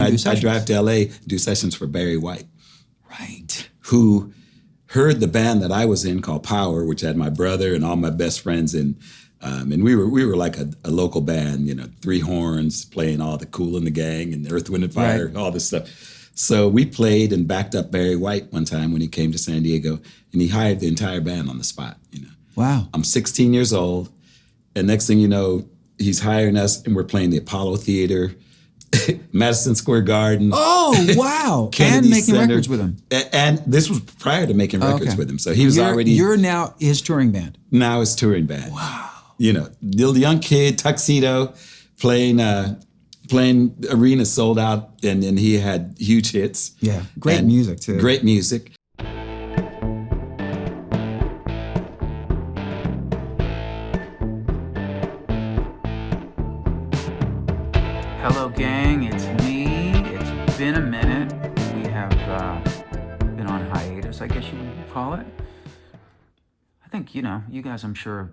do I sessions. drive to LA, do sessions for Barry White. Right. Who heard the band that I was in called Power, which had my brother and all my best friends in. And we were like a local band, you know, 3 horns, playing all the Kool and the Gang and Earth, Wind and Fire, Right. all this stuff. So we played and backed up Barry White one time when he came to San Diego, and he hired the entire band on the spot, you know. Wow. I'm 16 years old, and next thing you know, he's hiring us, and we're playing the Apollo Theater, Madison Square Garden. Oh, wow. Kennedy And making Center. records with him. And this was prior to making records Okay. with him. So he was already You're now his touring band. now his touring band. Wow. You know, the young kid, tuxedo, playing arenas sold out, and he had huge hits. Yeah. Great And music, too. Great music. Hello, gang. It's me. It's been a minute. We have been on hiatus, I guess you would call it. I think, you know, you guys, I'm sure, have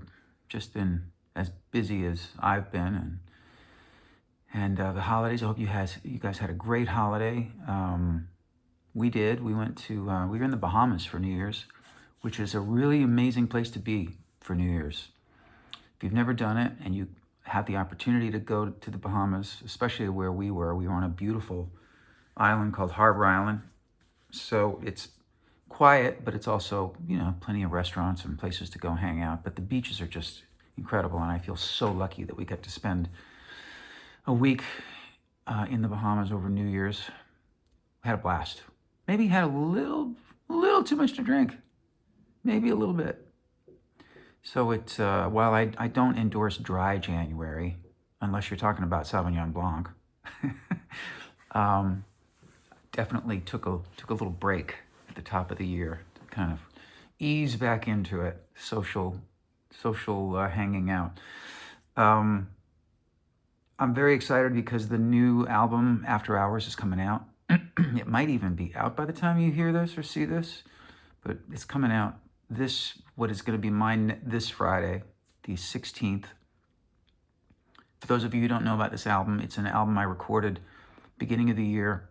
just been as busy as I've been. And the holidays, I hope you guys had a great holiday. We did. We went to, we were in the Bahamas for New Year's, which is a really amazing place to be for New Year's. If you've never done it and you have the opportunity to go to the Bahamas, especially where we were on a beautiful island called Harbor Island. So it's quiet, but it's also, you know, plenty of restaurants and places to go hang out. But the beaches are just incredible, and I feel so lucky that we got to spend a week in the Bahamas over New Year's. We had a blast. Maybe had a little too much to drink. Maybe a little bit. So it's, while I don't endorse dry January, unless you're talking about Sauvignon Blanc, definitely took a little break at the top of the year to kind of ease back into it, social hanging out. I'm very excited because the new album, After Hours, is coming out. It might even be out by the time you hear this or see this, but it's coming out what is going to be mine this Friday, the 16th. For those of you who don't know about this album, it's an album I recorded beginning of the year.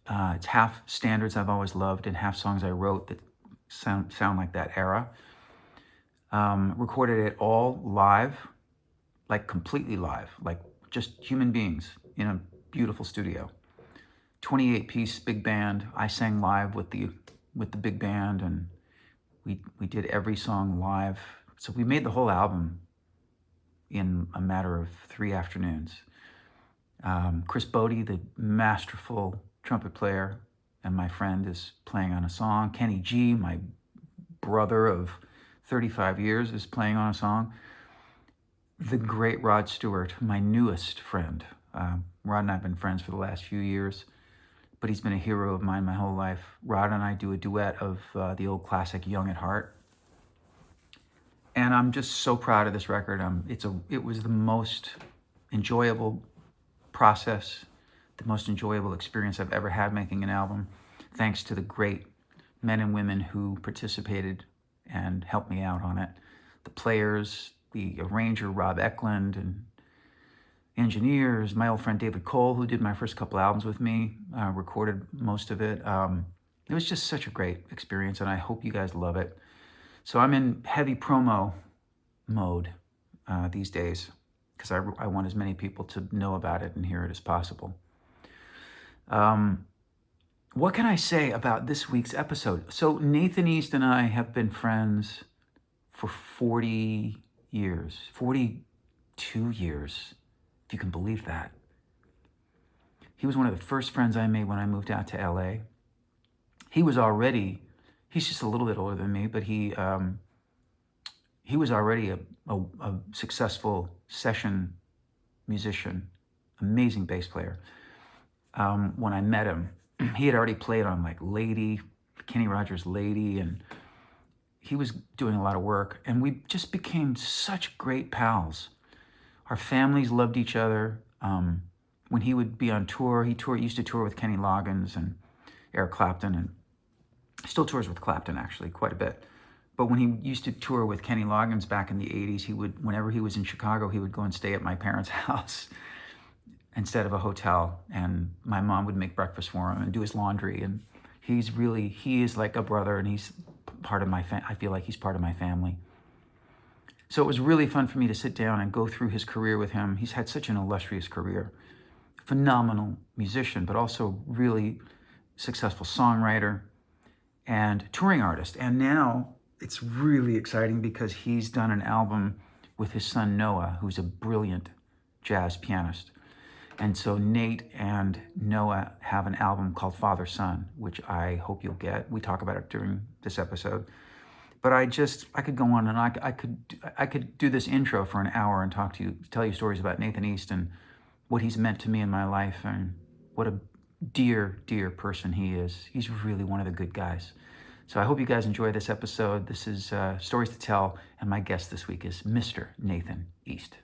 It's half standards I've always loved and half songs I wrote that sound like that era. Recorded it all live, like completely live, like just human beings in a beautiful studio. 28-piece big band. I sang live with the big band, and we did every song live. So we made the whole album in a matter of 3 afternoons. Chris Bodie, the masterful trumpet player and my friend, is playing on a song. Kenny G, my brother of 35 years, is playing on a song. The great Rod Stewart, my newest friend. Rod and I have been friends for the last few years, but he's been a hero of mine my whole life. Rod and I do a duet of the old classic Young at Heart. And I'm just so proud of this record. It was the most enjoyable process, the most enjoyable experience I've ever had making an album, thanks to the great men and women who participated and helped me out on it. The players, the arranger, Rob Eklund, and engineers, my old friend David Cole, who did my first couple albums with me, recorded most of it. It was just such a great experience, and I hope you guys love it. So I'm in heavy promo mode these days because I want as many people to know about it and hear it as possible. What can I say about this week's episode? So Nathan East and I have been friends for 40 years, 42 years, if you can believe that. He was one of the first friends I made when I moved out to LA. He's just a little bit older than me, but he was already a successful session musician, amazing bass player. When I met him, he had already played on like Lady, Kenny Rogers' Lady, and he was doing a lot of work, and we just became such great pals. Our families loved each other. When he would be on tour, he used to tour with Kenny Loggins and Eric Clapton, and still tours with Clapton actually quite a bit. But when he used to tour with Kenny Loggins back in the 80s, whenever he was in Chicago, he would go and stay at my parents' house. instead of a hotel. And my mom would make breakfast for him and do his laundry. And he is like a brother, and he's part of my I feel like he's part of my family. So it was really fun for me to sit down and go through his career with him. He's had such an illustrious career. Phenomenal musician, but also really successful songwriter and touring artist. And now it's really exciting because he's done an album with his son Noah, who's a brilliant jazz pianist. And so Nate and Noah have an album called Father Son, which I hope you'll get. We talk about it during this episode. But I could go on, and I could do this intro for an hour and tell you stories about Nathan East and what he's meant to me in my life, and what a dear, dear person he is. He's really one of the good guys. So I hope you guys enjoy this episode. This is Stories to Tell, and my guest this week is Mr. Nathan East.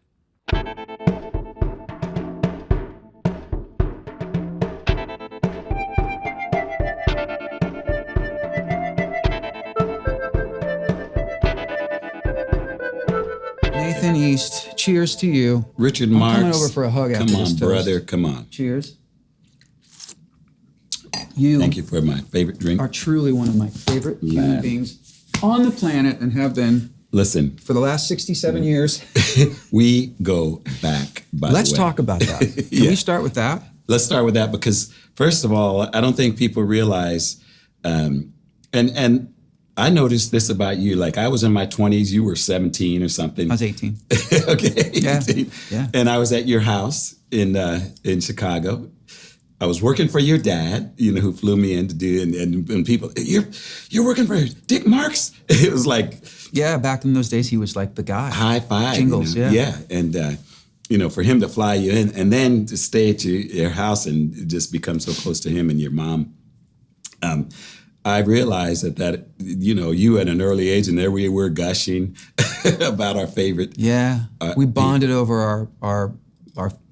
Nathan East, cheers to you. Richard I'm Marx. coming over for a hug after Come this on, toast. brother. Come on. Cheers. You Thank you for my favorite drink. are truly one of my favorite human beings on the planet, and have been Listen, for the last 67 years. we go back, by Let's the way. talk about that. Can Yeah. we start with that? Let's start with that because, first of all, I don't think people realize, and I noticed this about you. Like, I was in my 20s, you were 17 or something. I was 18. Okay. Yeah. 18. Yeah. And I was at your house in Chicago. I was working for your dad, who flew me in to do, and people, you're working for Dick Marx? It was like, Yeah, back in those days, he was like the guy. high five. Jingles, yeah. Yeah. And, for him to fly you in and then to stay at your house and just become so close to him and your mom. I realized that you at an early age, and there we were gushing about our favorite. Yeah, we bonded over our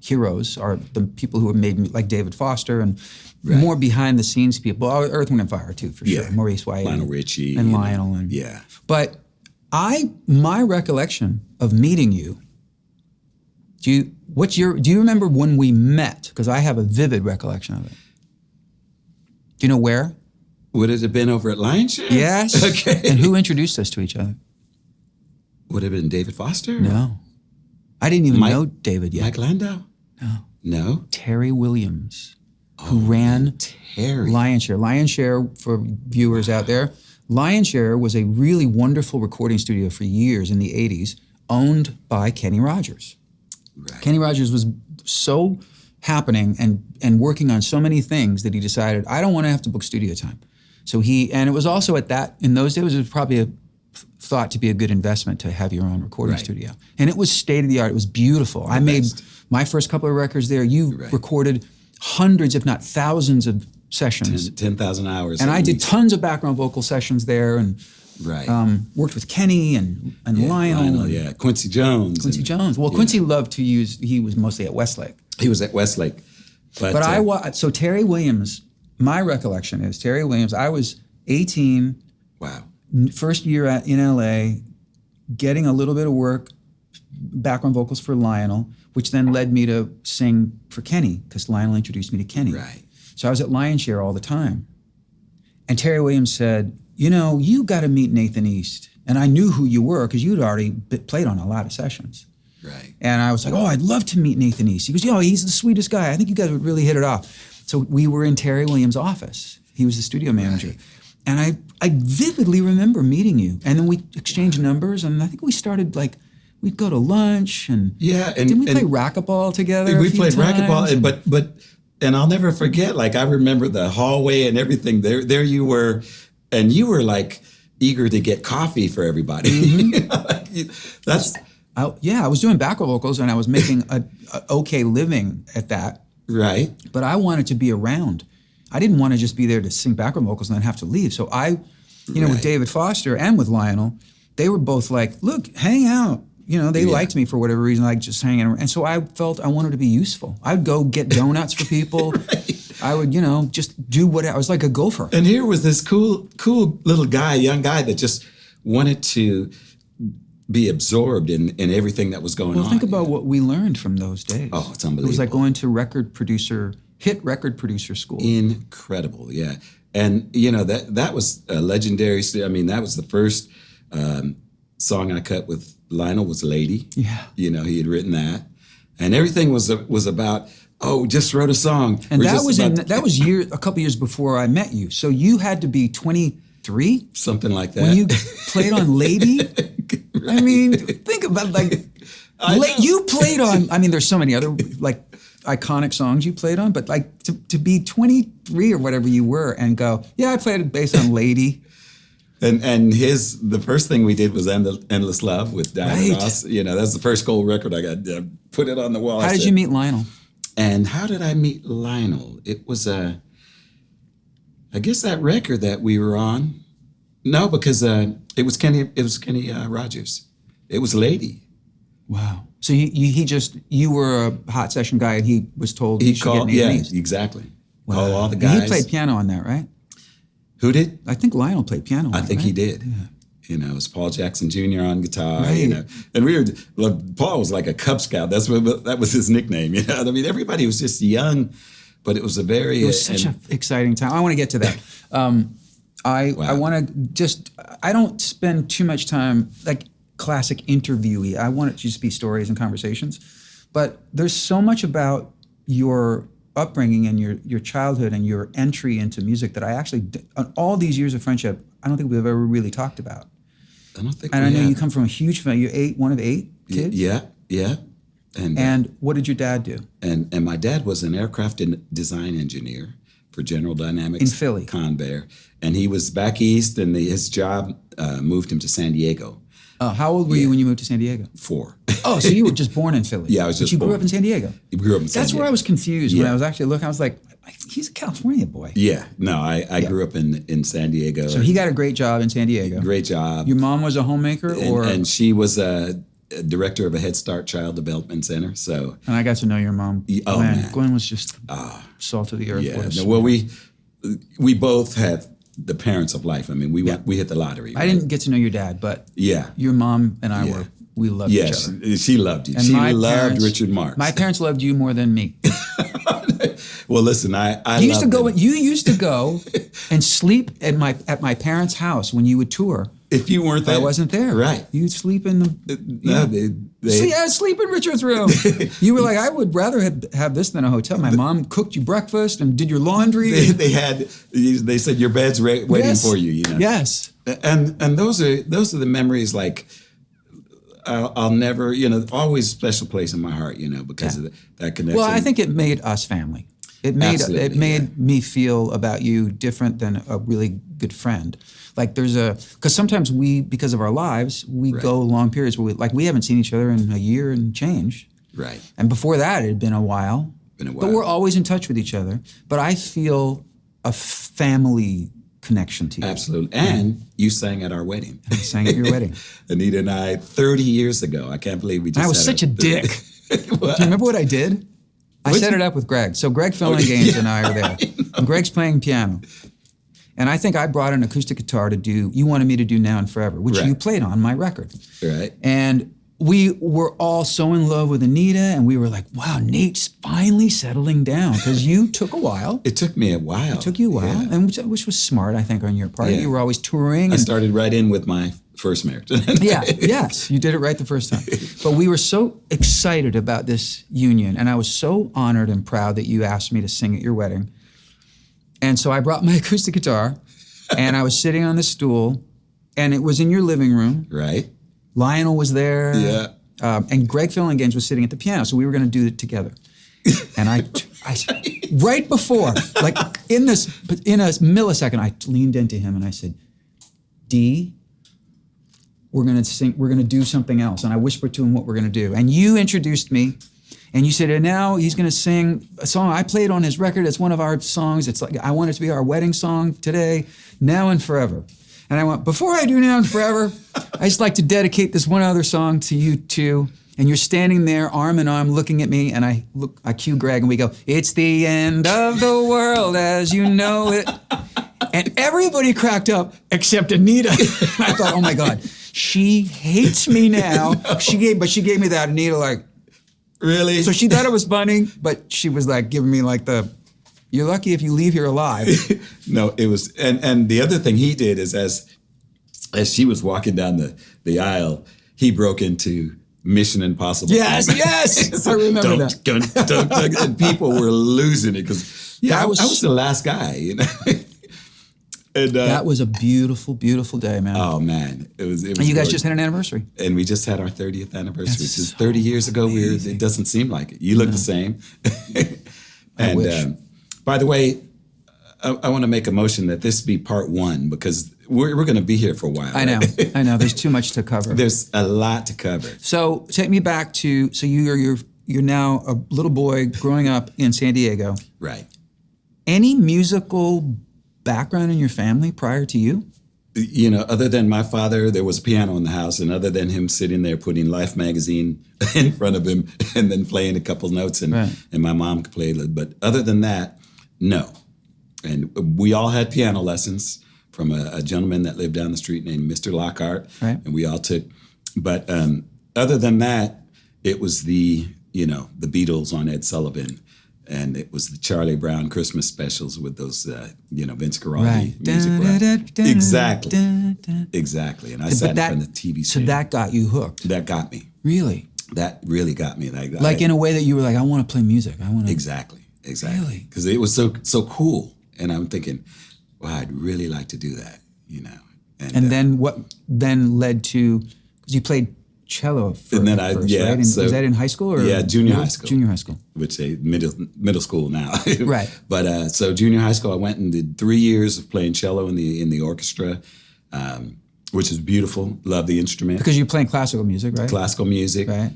heroes, the people who have made me, like David Foster, and more behind the scenes people. Earth, Wind and Fire too, for sure. Maurice White, Lionel Richie, and Lionel, and yeah. But my recollection of meeting you. Do you remember when we met? Because I have a vivid recollection of it. Do you know where? Would it have been over at Lionshare? Yes. Okay. And who introduced us to each other? Would it have been David Foster? No. I didn't even know David yet. Mike Landau? No? Terry Williams, who ran Lionshare. Lionshare, for viewers out there, Lionshare was a really wonderful recording studio for years in the 80s, owned by Kenny Rogers. Right. Kenny Rogers was so happening and working on so many things that he decided, I don't want to have to book studio time. So and it was also in those days, it was probably thought to be a good investment to have your own recording studio. And it was state of the art. It was beautiful. I made my first couple of records there. You recorded hundreds, if not thousands of sessions. 10,000 hours. And I did tons of background vocal sessions there, and worked with Kenny and Lionel. And Quincy Jones. Well, Quincy loved to use, he was mostly at Westlake. He was at Westlake. But so Terry Williams, my recollection is Terry Williams, I was 18. Wow. First year in LA, getting a little bit of work, background vocals for Lionel, which then led me to sing for Kenny, because Lionel introduced me to Kenny. Right. So I was at Lionshare all the time. And Terry Williams said, you got to meet Nathan East. And I knew who you were because you'd already played on a lot of sessions. Right. And I was like, I'd love to meet Nathan East. He goes, he's the sweetest guy. I think you guys would really hit it off. So we were in Terry Williams' office. He was the studio manager. Right. And I vividly remember meeting you. And then we exchanged numbers, and I think we started we'd go to lunch, and didn't we play racquetball together? We played racquetball, but and I'll never forget, I remember the hallway and everything. There you were, and you were eager to get coffee for everybody. Mm-hmm. I was doing backup vocals, and I was making a okay living at that. Right. But I wanted to be around. I didn't want to just be there to sing backup vocals and then have to leave. So with David Foster and with Lionel, they were both look, hang out. They liked me for whatever reason, just hanging around. And so I felt I wanted to be useful. I'd go get donuts for people. Right. I would, just do I was like a gopher. And here was this cool little guy, young guy that just wanted to be absorbed in everything that was going on. Well, think about what we learned from those days. Oh, it's unbelievable. It was like going to hit record producer school. Incredible, yeah. And that was a legendary. I mean, that was the first song I cut with Lionel was "Lady." Yeah. He had written that, and everything was about. Oh, just wrote a song. And that was a couple years before I met you. So you had to be 23, something like that, when you played on "Lady." Right. I mean, think about you played on. I mean, there's so many other iconic songs you played on, but to be 23 or whatever you were and go, yeah, I played it based on "Lady." And the first thing we did was "Endless Love" with Diana Ross. That's the first gold record I got. Put it on the wall. How did you meet Lionel? And how did I meet Lionel? It was I guess that record that we were on. No, because it was Kenny Rogers. It was "Lady." Wow. So you were a hot session guy, and he was told he should called. get Yeah, exactly. Wow. Call all the And guys. he played piano on that, right? Who did? I think Lionel played piano on I it, think right? he did. Yeah. It was Paul Jackson Jr. on guitar. Right. And Paul was like a Cub Scout. That was his nickname. I mean, everybody was just young, but it was It was such an exciting time. I want to get to that. I want to I don't spend too much time like classic interviewee. I want it to just be stories and conversations. But there's so much about your upbringing and your childhood and your entry into music that I actually, on all these years of friendship, I don't think we've ever really talked about. I don't think. And I know you come from a huge family. You're one of 8 kids. Yeah. And what did your dad do? And my dad was an aircraft design engineer for General Dynamics in Philly, Convair, and he was back east, and his job moved him to San Diego. How old were you when you moved to San Diego? 4. Oh, so you were just born in Philly? Yeah, I was just But you born. grew up in San Diego? We grew up in San Diego. That's where I was confused when I was actually looking. I was like, he's a California boy. Yeah, no, I grew up in San Diego. So he got a great job in San Diego. Great job. Your mom was a homemaker? And she was a director of a Head Start Child Development Center. So. And I got to know your mom. Oh, man. Gwen was just salt of the earth. Yeah, well, we both have the parents of life. I mean, we hit the lottery. Right? I didn't get to know your dad, but yeah, your mom and I we loved each other. Yes, she loved you. And she loved Richard Marx. My parents loved you more than me. Well, listen, I you used to go and sleep at my parents' house when you would tour. If you weren't there, I wasn't there. Right. You'd sleep in the. Sleep in Richard's room. You were like, I would rather have this than a hotel. My mom cooked you breakfast and did your laundry. They said your bed's waiting for you. Yes. And those are the memories. Like I'll never, always a special place in my heart. Because of that connection. Well, I think it made us family. It made me feel about you different than a really good friend. Like because sometimes because of our lives, we go long periods where we haven't seen each other in a year and change. Right. And before that, it had been a while. But we're always in touch with each other. But I feel a family connection to you. Absolutely. And you sang at our wedding. I sang at your wedding. Anita and I, 30 years ago. I can't believe we just I was such a dick. Do you remember what I did? I set it up with Greg. So Greg Gaines and I are there. And Greg's playing piano. And I think I brought an acoustic guitar to do, you wanted me to do Now and Forever, which you played on my record. Right. And we were all so in love with Anita, and we were like, wow, Nate's finally settling down. Because you took a while. It took me a while. It took you a while, and which was smart, I think, on your part. Yeah. You were always touring. I started right in with my first marriage. Yes, you did it right the first time. But we were so excited about this union, and I was so honored and proud that you asked me to sing at your wedding. And so I brought my acoustic guitar, and I was sitting on the stool, and it was in your living room. Right. Lionel was there. Yeah. And Greg Gaines was sitting at the piano, so we were going to do it together. And I right before, like in a millisecond, I leaned into him and I said, D, we're going to do something else. And I whispered to him what we're going to do. And you introduced me. And you said, and now he's going to sing a song I played on his record. It's one of our songs. It's like, I want it to be our wedding song today, Now and Forever. And I went, before I do Now and Forever, I just like to dedicate this one other song to you two. And you're standing there arm in arm looking at me. And I cue Greg and we go, it's the end of the world as you know it. And everybody cracked up except Anita. I thought, oh my God. She hates me now. She gave me that Anita like. Really? So she thought it was funny, but she was like giving me like you're lucky if you leave here alive. No, it was, and the other thing he did is as she was walking down the aisle, he broke into Mission Impossible. Yes, I remember that. And people were losing it because I was the last guy, you know. And, that was a beautiful, beautiful day, man. Oh man, it was. And you guys just had an anniversary. And we just had our 30th anniversary. That's Which is 30 years ago. It doesn't seem like it. You look the same. I wish. By the way, I want to make a motion that this be part 1 because we're going to be here for a while. I know. Right? I know. There's too much to cover. There's a lot to cover. So take me back to you're now a little boy growing up in San Diego. Right. Any musical background in your family prior to you? You know, other than my father, there was a piano in the house, and other than him sitting there putting Life magazine in front of him and then playing a couple notes, and my mom could play, but other than that, no. And we all had piano lessons from a gentleman that lived down the street named Mr. Lockhart, and we all took. But other than that, it was the Beatles on Ed Sullivan. And it was the Charlie Brown Christmas specials with those, Vince Guaraldi music. Exactly. And I sat in front of the TV screen. So that got you hooked. That got me. Really? That really got me. Like in a way that you were like, I want to play music. I want to. Exactly. Really? Because it was so cool. And I'm thinking, wow, I'd really like to do that, you know. And then what then led to, because you played cello first, right? And So, was that in high school? Or junior high school. Junior high school. Which is middle school now. Right. But so junior high school, I went and did 3 years of playing cello in the orchestra, which is beautiful. Love the instrument. Because you're playing classical music, right? Classical music. Right.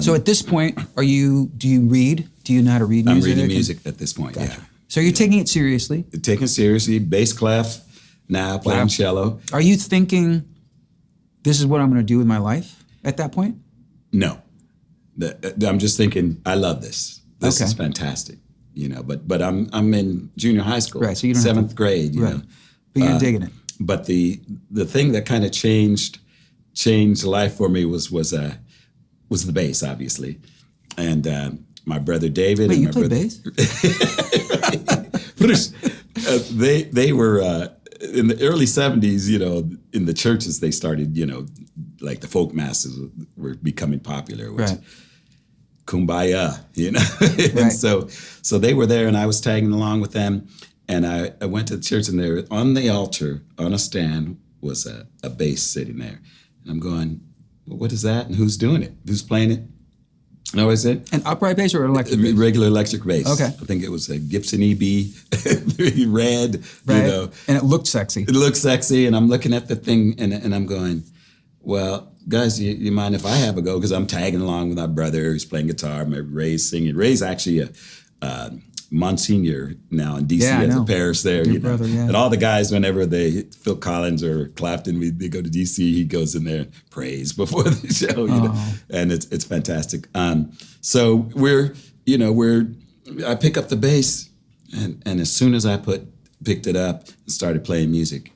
So at this point, do you read? Do you know how to read music? I'm reading music at this point, Gotcha. So you're taking it seriously? Taking it seriously. Bass clef, now playing cello. Are you thinking, this is what I'm going to do with my life at that point? No. I'm just thinking, I love this. This is fantastic, you know. But I'm in junior high school, right? So you don't 7th grade, you know. But you're digging it. But the thing that kind of changed life for me was the bass, obviously, and my brother David. Wait, and you my played bass? They were in the early 70s, you know, in the churches they started, you know, like the folk masses were becoming popular, which kumbaya, you know. And so they were there and I was tagging along with them. And I went to the church and there on the altar, on a stand, was a bass sitting there. And I'm going, well, what is that? And who's doing it? Who's playing it? No, is it? An upright bass or an electric bass? Regular electric bass. Okay. I think it was a Gibson EB, red, right. You know. And it looked sexy. It looked sexy, and I'm looking at the thing, and I'm going, well, guys, you mind if I have a go? Because I'm tagging along with my brother who's playing guitar, my Ray's singing. Ray's actually a Monsignor now in D.C. as a parish there. Your you know. brother, yeah. And all the guys, whenever Phil Collins or Clapton, they go to D.C., he goes in there and prays before the show, you know. And it's fantastic. So I pick up the bass, and as soon as I picked it up and started playing music,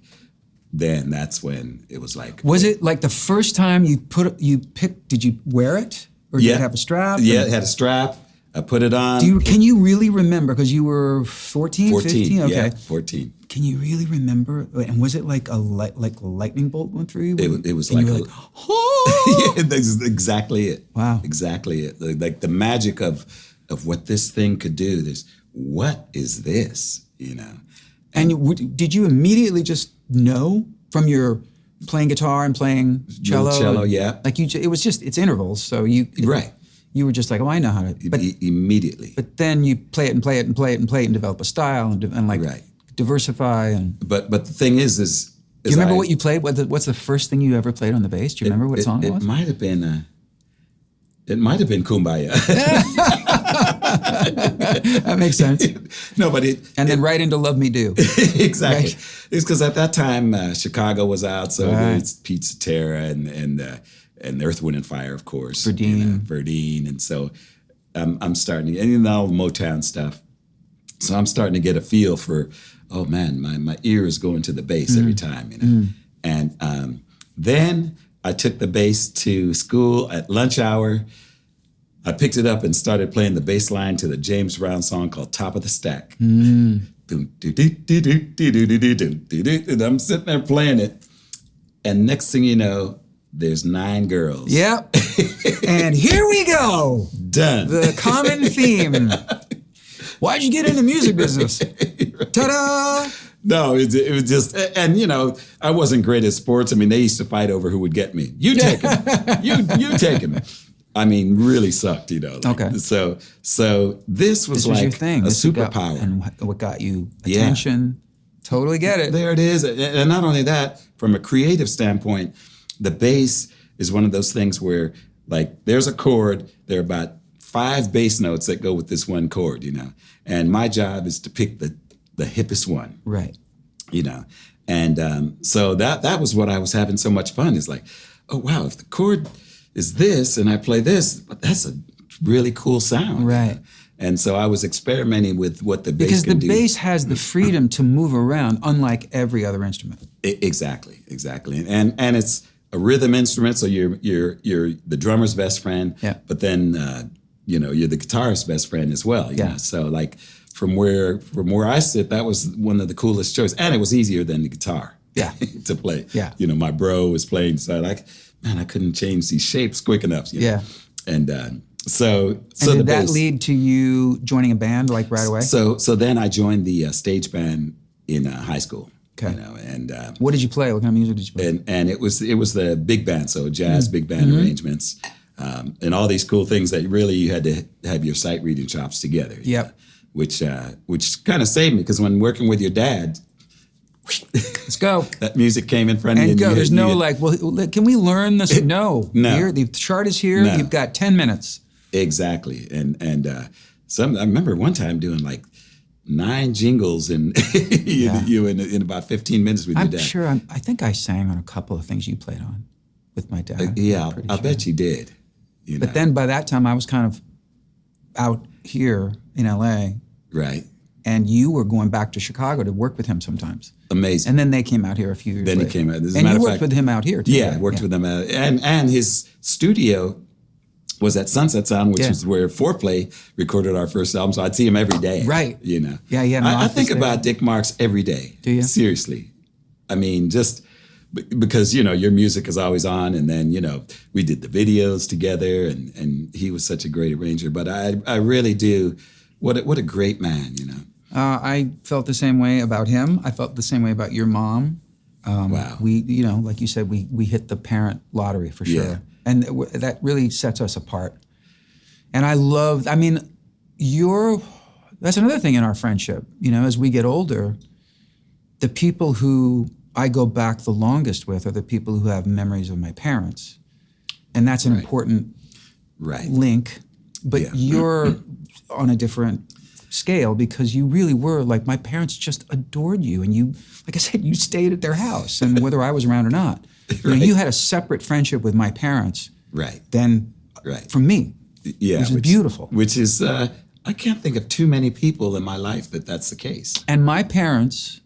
then that's when it was like. Was it like the first time you picked? Did you wear it, or did it have a strap? Yeah, it had a strap. I put it on. Can you really remember? Because you were 14, 15? Okay. Yeah, 14. Can you really remember? And was it like a lightning bolt went through you? It was like oh! Yeah, that's exactly it. Wow. Exactly it. Like the magic of what this thing could do. What is this? You know. And did you immediately just know from your playing guitar and playing cello? Cello, yeah. Like it's intervals, so right. You were just like, oh, I know how to. But immediately. But then you play it and play it and play it and play it and develop a style and diversify and. But the thing is do you remember what you played? What's the first thing you ever played on the bass? Do you remember what song it was? It might have been. It might have been Kumbaya. That makes sense. No, but then right into Love Me Do. Exactly. Right? It's because at that time Chicago was out, so there's Pete Cetera and Earth, Wind and Fire, of course. Verdine, and so I'm starting, and all Motown stuff. So I'm starting to get a feel for, oh man, my ear is going to the bass every time, you know. And then I took the bass to school at lunch hour. I picked it up and started playing the bass line to the James Brown song called Top of the Stack. And I'm sitting there playing it. And next thing you know, there's 9 girls. Yep. And here we go. Done. The common theme. Why'd you get in the music business? Ta-da! No, it was just, and you know, I wasn't great at sports. I mean, they used to fight over who would get me. You take him. You take him. I mean, really sucked, you know. Like, okay. So this was like your thing. a This superpower. And what got you attention. Totally get it. There it is. And not only that, from a creative standpoint, the bass is one of those things where, like, there's a chord, there are about 5 bass notes that go with this one chord, you know. And my job is to pick the hippest one. Right. You know. And so that was what I was having so much fun, is like, oh, wow, if the chord is this and I play this, but that's a really cool sound. Right. You know? And so I was experimenting with what the bass because can do. the bass has the freedom to move around, unlike every other instrument. Exactly. And it's a rhythm instrument, so you're the drummer's best friend. Yeah. But then you're the guitarist's best friend as well. You know? So like from where I sit, that was one of the coolest choices, and it was easier than the guitar. Yeah. To play. Yeah. You know, my bro was playing, so I couldn't change these shapes quick enough. You know? Yeah. And so did the that bass lead to you joining a band like right away? So then I joined the stage band in high school. Okay. You know, and what did you play? What kind of music did you play? and it was the big band, so jazz big band arrangements, and all these cool things that really you had to have your sight reading chops together. Yep. Know, which kind of saved me, because when working with your dad, Let's go. that music came in front of you. And go. You There's had- no you had- well, can we learn this? No. No. Here, the chart is here. No. You've got 10 minutes. Exactly. And I remember one time doing like 9 jingles and you in about 15 minutes with your I'm dad. sure. I think I sang on a couple of things you played on with my dad. Yeah, I'm I pretty bet you did. You know? But then by that time, I was kind of out here in LA, Right. and you were going back to Chicago to work with him sometimes. Amazing. And then they came out here a few years Then he later. came out. As a And matter you of worked fact- with him out here too. Yeah, I right? worked with him and his studio was at Sunset Sound, which Yeah. is where Foreplay recorded our first album. So I'd see him every day. Right. You know. Yeah, he had an I office think there. about Dick Marks every day. Do you? Seriously. I mean, just because, you know, your music is always on, and then, you know, we did the videos together, and he was such a great arranger. But I really do. What a great man, you know. I felt the same way about him. I felt the same way about your mom. Wow. We, you know, like you said, we hit the parent lottery for sure. Yeah. And that really sets us apart. And that's another thing in our friendship. You know, as we get older, the people who I go back the longest with are the people who have memories of my parents. And that's an important Right. link. But Yeah. you're on a different scale, because you really were like, my parents just adored you, and you, like I said, you stayed at their house, and whether I was around or not, you know, you had a separate friendship with my parents Right. than Right. from me. Yeah. Which is beautiful. Which is, I can't think of too many people in my life that's the case. And my parents,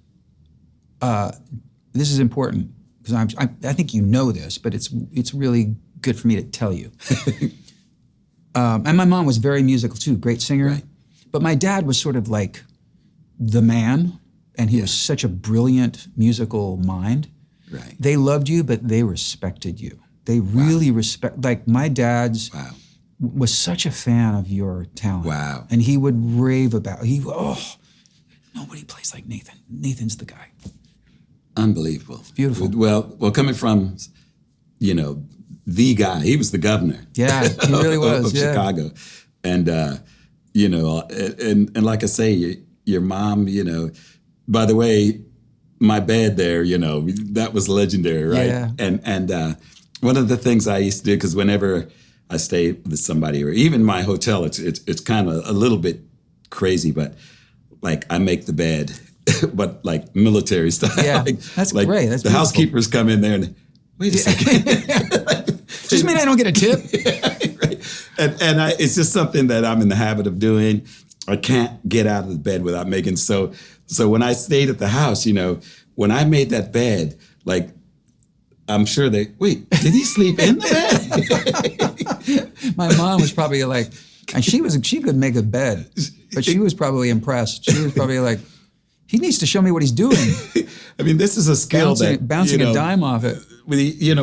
this is important, because I think you know this, but it's really good for me to tell you. And my mom was very musical too, great singer. Right. But my dad was sort of like the man, and he was such a brilliant musical mind. Right. They loved you, but they respected you. They really like my dad's Wow. was such a fan of your talent. Wow. And he would rave about, nobody plays like Nathan. Nathan's the guy. Unbelievable. It's beautiful. Well, coming from, you know, the guy, he was the governor. Yeah, he really was, of yeah. Chicago. And, you know, and like I say, your mom, you know, by the way, my bed there, you know, that was legendary, right? Yeah. And one of the things I used to do, because whenever I stay with somebody, or even my hotel, it's kind of a little bit crazy, but like I make the bed, but like military style. Yeah, that's like great. That's the beautiful. housekeepers come in there and, wait a second. Does this mean I don't get a tip? Right. And it's just something that I'm in the habit of doing. I can't get out of the bed without making. So when I stayed at the house, you know, when I made that bed, like I'm sure wait, did he sleep in the bed? My mom was probably like, and she could make a bed, but she was probably impressed. She was probably like, he needs to show me what he's doing. I mean, this is a skill bouncing a dime off it.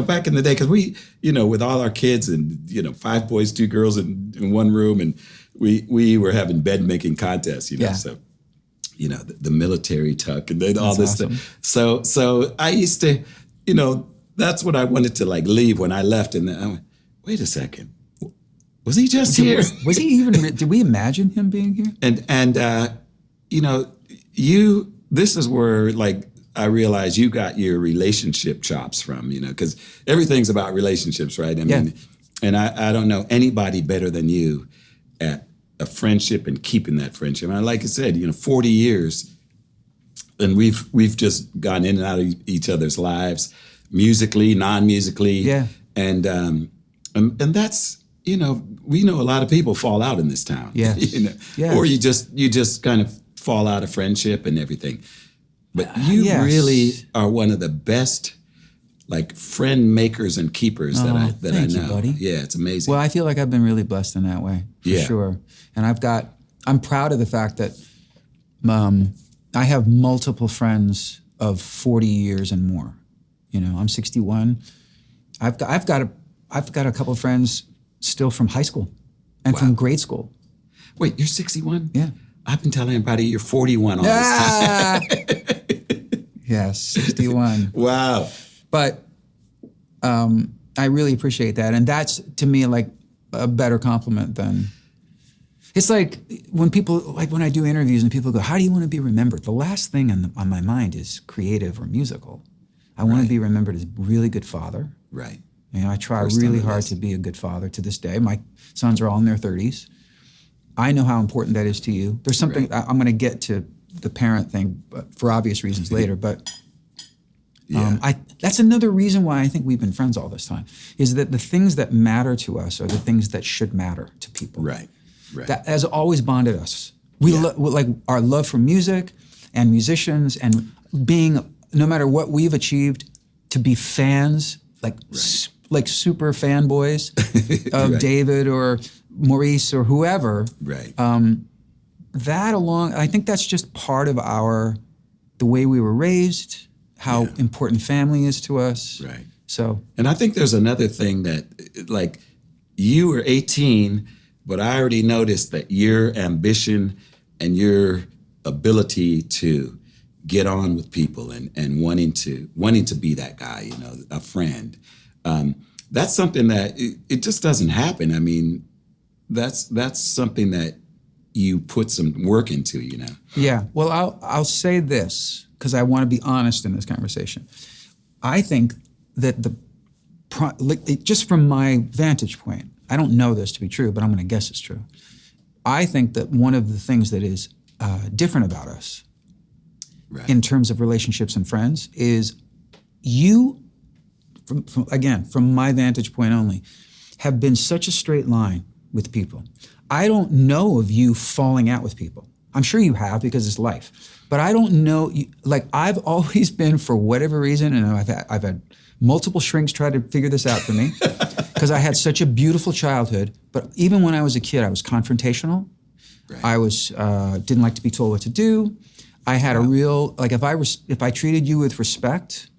Back in the day, because we, with all our kids and, 5 boys, 2 girls in one room, and we were having bed making contests, so, the military tuck and all this stuff. So I used to, that's what I wanted to like leave when I left. And then I went, wait a second. Was he just here? Was he even, did we imagine him being here? And this is where like, I realized you got your relationship chops from, because everything's about relationships, right? I mean, and I don't know anybody better than you at a friendship and keeping that friendship. And like I said, 40 years, and we've just gone in and out of each other's lives, musically, non-musically. Yeah. And that's, we know a lot of people fall out in this town. Yeah. Or you just kind of fall out of friendship and everything. But you really are one of the best, like, friend makers and keepers that I know. Thank you, buddy. Yeah, it's amazing. Well, I feel like I've been really blessed in that way, for sure. And I'm proud of the fact that I have multiple friends of 40 years and more. I'm 61. I've got a couple of friends still from high school and from grade school. Wait, you're 61? Yeah. I've been telling everybody you're 41 all this time. Yes, 61. Wow. But I really appreciate that. And that's, to me, like a better compliment than... It's like when I do interviews and people go, how do you want to be remembered? The last thing on my mind is creative or musical. I want to be remembered as a really good father. Right. I try really hard to be a good father to this day. My sons are all in their 30s. I know how important that is to you. There's something, I'm going to get to the parent thing but for obvious reasons later, but that's another reason why I think we've been friends all this time, is that the things that matter to us are the things that should matter to people. Right. That has always bonded us. Like our love for music and musicians and being, no matter what we've achieved, to be fans, like super fanboys of David or Maurice or whoever. Right. I think that's just part of the way we were raised, how important family is to us. Right. So. And I think there's another thing that, like, you were 18, but I already noticed that your ambition and your ability to get on with people and wanting to be that guy, a friend. That's something that it just doesn't happen. I mean, that's something that you put some work into, Yeah. Well, I'll say this because I want to be honest in this conversation. I think that just from my vantage point, I don't know this to be true, but I'm going to guess it's true. I think that one of the things that is different about us in terms of relationships and friends is you, from my vantage point only, have been such a straight line with people. I don't know of you falling out with people. I'm sure you have because it's life. But I don't know, I've always been, for whatever reason, and I've had multiple shrinks try to figure this out for me, because I had such a beautiful childhood. But even when I was a kid, I was confrontational. Right. I was didn't like to be told what to do. I had a real, if I treated you with respect,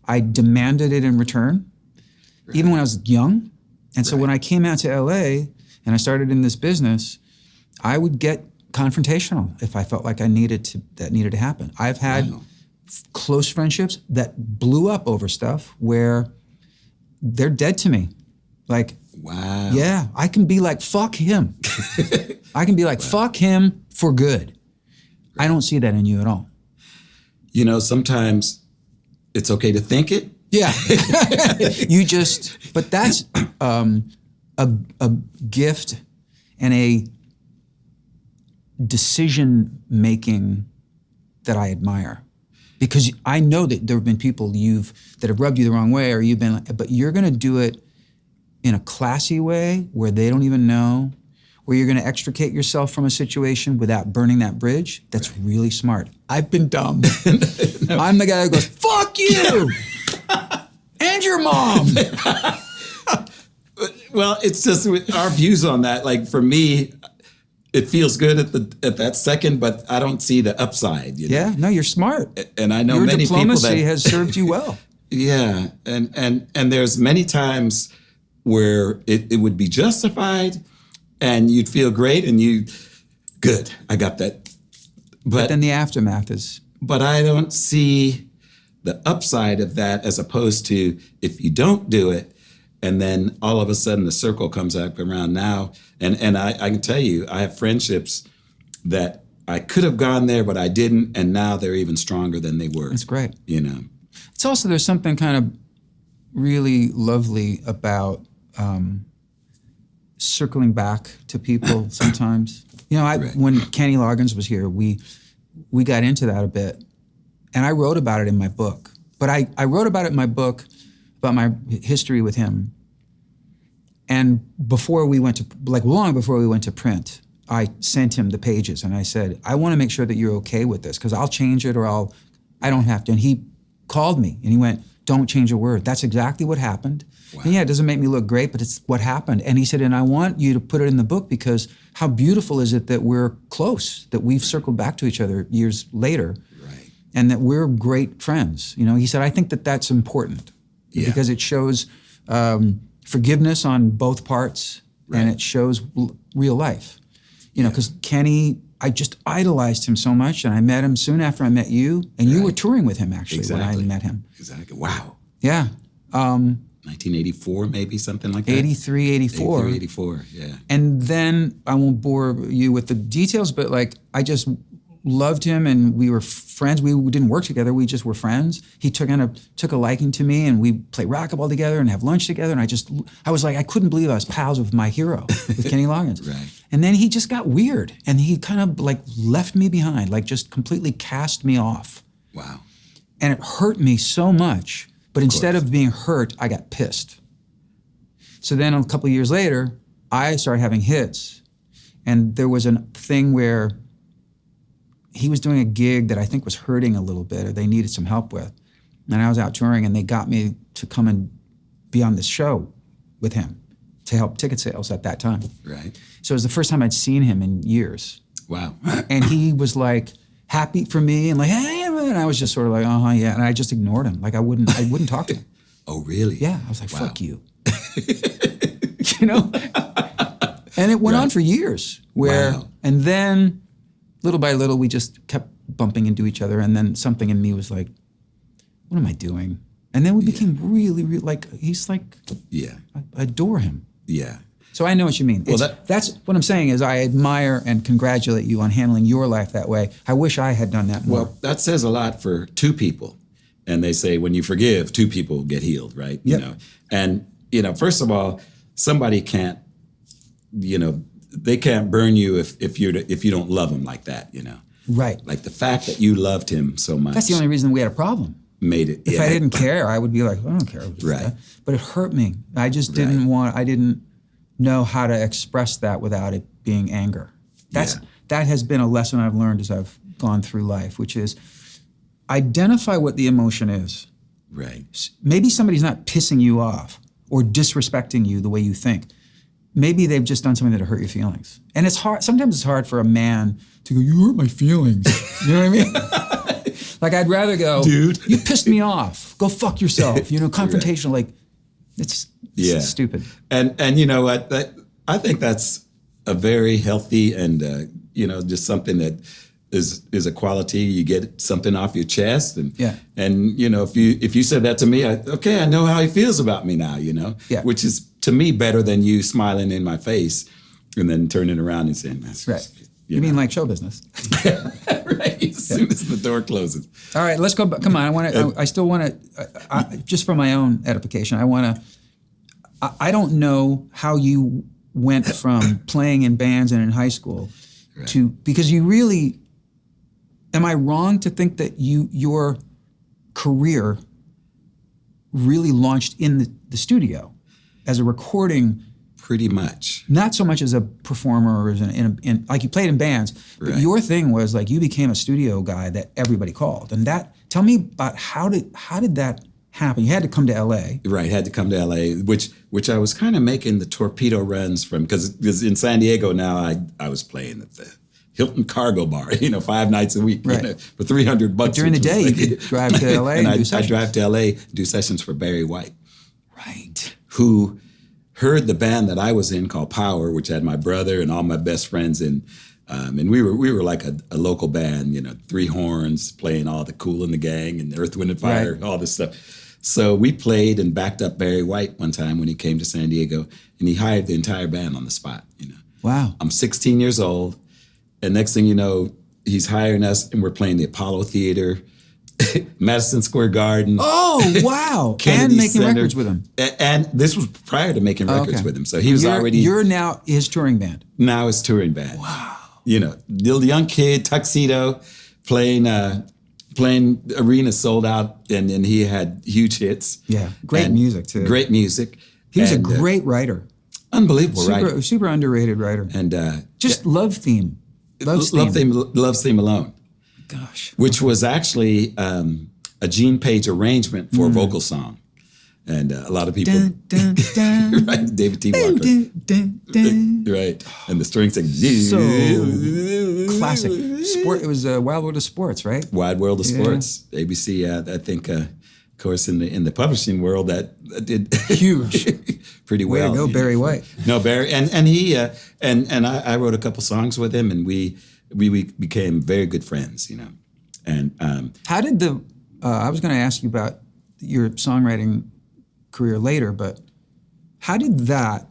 I demanded it in return, even when I was young. And so when I came out to LA and I started in this business, I would get confrontational if I felt like that needed to happen. I've had close friendships that blew up over stuff where they're dead to me. Wow. Yeah, I can be like, fuck him. I can be like, fuck him for good. Right. I don't see that in you at all. Sometimes it's okay to think it. Yeah. But that's a gift and a decision-making that I admire. Because I know that there have been people that have rubbed you the wrong way, or you've been, but you're going to do it in a classy way where they don't even know, where you're going to extricate yourself from a situation without burning that bridge. That's really smart. I've been dumb. I'm the guy that goes, fuck you! and your mom. Well, it's just our views on that. Like for me, it feels good at that second, but I don't see the upside. You know? Yeah, no, you're smart. And I know Your many people diplomacy that has served you well. Yeah, and there's many times where it would be justified, and you'd feel great, and good, I got that. But then the aftermath is. But I don't see the upside of that as opposed to if you don't do it, and then all of a sudden the circle comes up around now. And I can tell you, I have friendships that I could have gone there, but I didn't, and now they're even stronger than they were. That's great. You know. It's also, there's something kind of really lovely about circling back to people sometimes. You know, Right. when Kenny Loggins was here, we got into that a bit, and I wrote about it in my book. But I wrote about it in my book, about my history with him. And before we went to, like long before we went to print, I sent him the pages and I said, I want to make sure that you're okay with this, because I'll change it or I don't have to. And he called me and he went, don't change a word. That's exactly what happened. Wow. And yeah, it doesn't make me look great, but it's what happened. And he said, and I want you to put it in the book because how beautiful is it that we're close, that we've circled back to each other years later, Right. and that we're great friends. You know, he said, I think that that's important because it shows forgiveness on both parts, and it shows real life. You know, because Kenny, I just idolized him so much, and I met him soon after I met you, and you were touring with him actually when I met him. Exactly. Wow. Yeah. 1984, maybe something like that. 83, 84. 83, 84, yeah. And then I won't bore you with the details, but like I just loved him, and we were friends. We didn't work together. We just were friends. He took a liking to me, and we play racquetball together and have lunch together. And I was like, I couldn't believe I was pals with my hero, with Kenny Loggins. Right. And then he just got weird, and he kind of like left me behind, like just completely cast me off. Wow. And it hurt me so much. But instead of being hurt, I got pissed. So then a couple of years later, I started having hits, and there was a thing where he was doing a gig that I think was hurting a little bit, or they needed some help with. And I was out touring, and they got me to come and be on this show with him to help ticket sales at that time. Right. So it was the first time I'd seen him in years. Wow. And he was like happy for me and like, hey, and I was just sort of like, yeah. And I just ignored him. Like I wouldn't talk to him. Oh, really? Yeah. I was like, Wow. fuck you. You know? And it went on for years and then little by little, we just kept bumping into each other. And then something in me was like, what am I doing? And then we became really, really, like, he's like, I adore him. Yeah. So I know what you mean. Well, that's what I'm saying is I admire and congratulate you on handling your life that way. I wish I had done that more. Well, that says a lot for two people. And they say when you forgive, two people get healed, right? Yep. You know, and, you know, first of all, somebody can't, you know, they can't burn you if you don't love them like that, you know. Right. Like the fact that you loved him so much. That's the only reason we had a problem. Made it. If I didn't care, I would be like, I don't care. Right. But it hurt me. I just didn't I didn't know how to express that without it being anger. That has been a lesson I've learned as I've gone through life, which is identify what the emotion is. Right. Maybe somebody's not pissing you off or disrespecting you the way you think. Maybe they've just done something that hurt your feelings. And it's hard, sometimes it's hard for a man to go, you hurt my feelings. You know what I mean? Like I'd rather go, dude, you pissed me off. Go fuck yourself. You know, confrontational, like it's stupid. And you know what? I think that's a very healthy and you know, just something that is a quality. You get something off your chest, and you know, if you said that to me, I know how he feels about me now. You know, which is to me better than you smiling in my face and then turning around and saying, "That's right." You mean like show business? Right. As soon as the door closes. All right, let's go. Come on, I still want to. Just for my own edification, I want to. I don't know how you went from playing in bands and in high school to, because you really. Am I wrong to think that your career really launched in the studio as a recording? Pretty much. Not so much as a performer or as like you played in bands, but your thing was like you became a studio guy that everybody called. And tell me about how did that happen? You had to come to L.A. Right, had to come to L.A., which I was kind of making the torpedo runs from, because in San Diego now I was playing at the Hilton Cargo Bar, 5 nights a week, Right. For $300. But during the day, you could drive to L.A. and do sessions. I drive to L.A., do sessions for Barry White. Right. Who heard the band that I was in called Power, which had my brother and all my best friends in. And we were like a local band, 3 horns, playing all the Kool and the Gang and Earth, Wind and Fire, Right. all this stuff. So we played and backed up Barry White one time when he came to San Diego, and he hired the entire band on the spot. Wow. I'm 16 years old, and next thing you know, he's hiring us, and we're playing the Apollo Theater, Madison Square Garden. Oh, wow. Kennedy And making Center. records with him. And this was prior to making records Okay. with him. So he was You're now his touring band. now his touring band. Wow. The young kid, tuxedo, playing arenas sold out, and he had huge hits. Yeah. Great And music, too. Great music. He was And, a great writer. unbelievable writer. Super underrated writer. And Just Love Theme. Love's Theme. Love's Theme alone, Gosh. which was actually a Gene Page arrangement for a vocal song. And a lot of people, Dun, dun, dun. right? David T. Dun, Walker, dun, dun, dun. right? And the string section, So classic. Sport. It was Wild World of Sports, right? Wide World of Sports, ABC. I think, of course, in the publishing world, that did Huge. pretty Way well. to go, Barry White. No, Barry, and he and I wrote a couple songs with him, and we became very good friends. And How did I was going to ask you about your songwriting career later, but how did that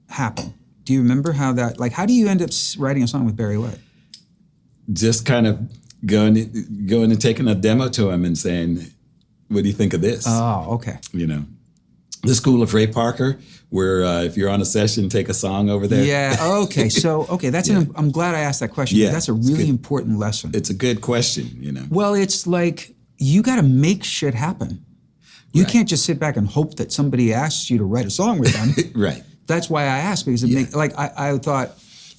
happen? Do you remember how do you end up writing a song with Barry White? just kind of going and taking a demo to him and saying, "What do you think of this?" Oh, okay. The School of Ray Parker, where if you're on a session, take a song over there. Yeah. Okay. So, that's I'm glad I asked that question. Yeah, That's a it's really good. important lesson. It's a good question. Well, it's like you got to make shit happen. You Right. can't just sit back and hope that somebody asks you to write a song with them. Right. That's why I asked, because I thought,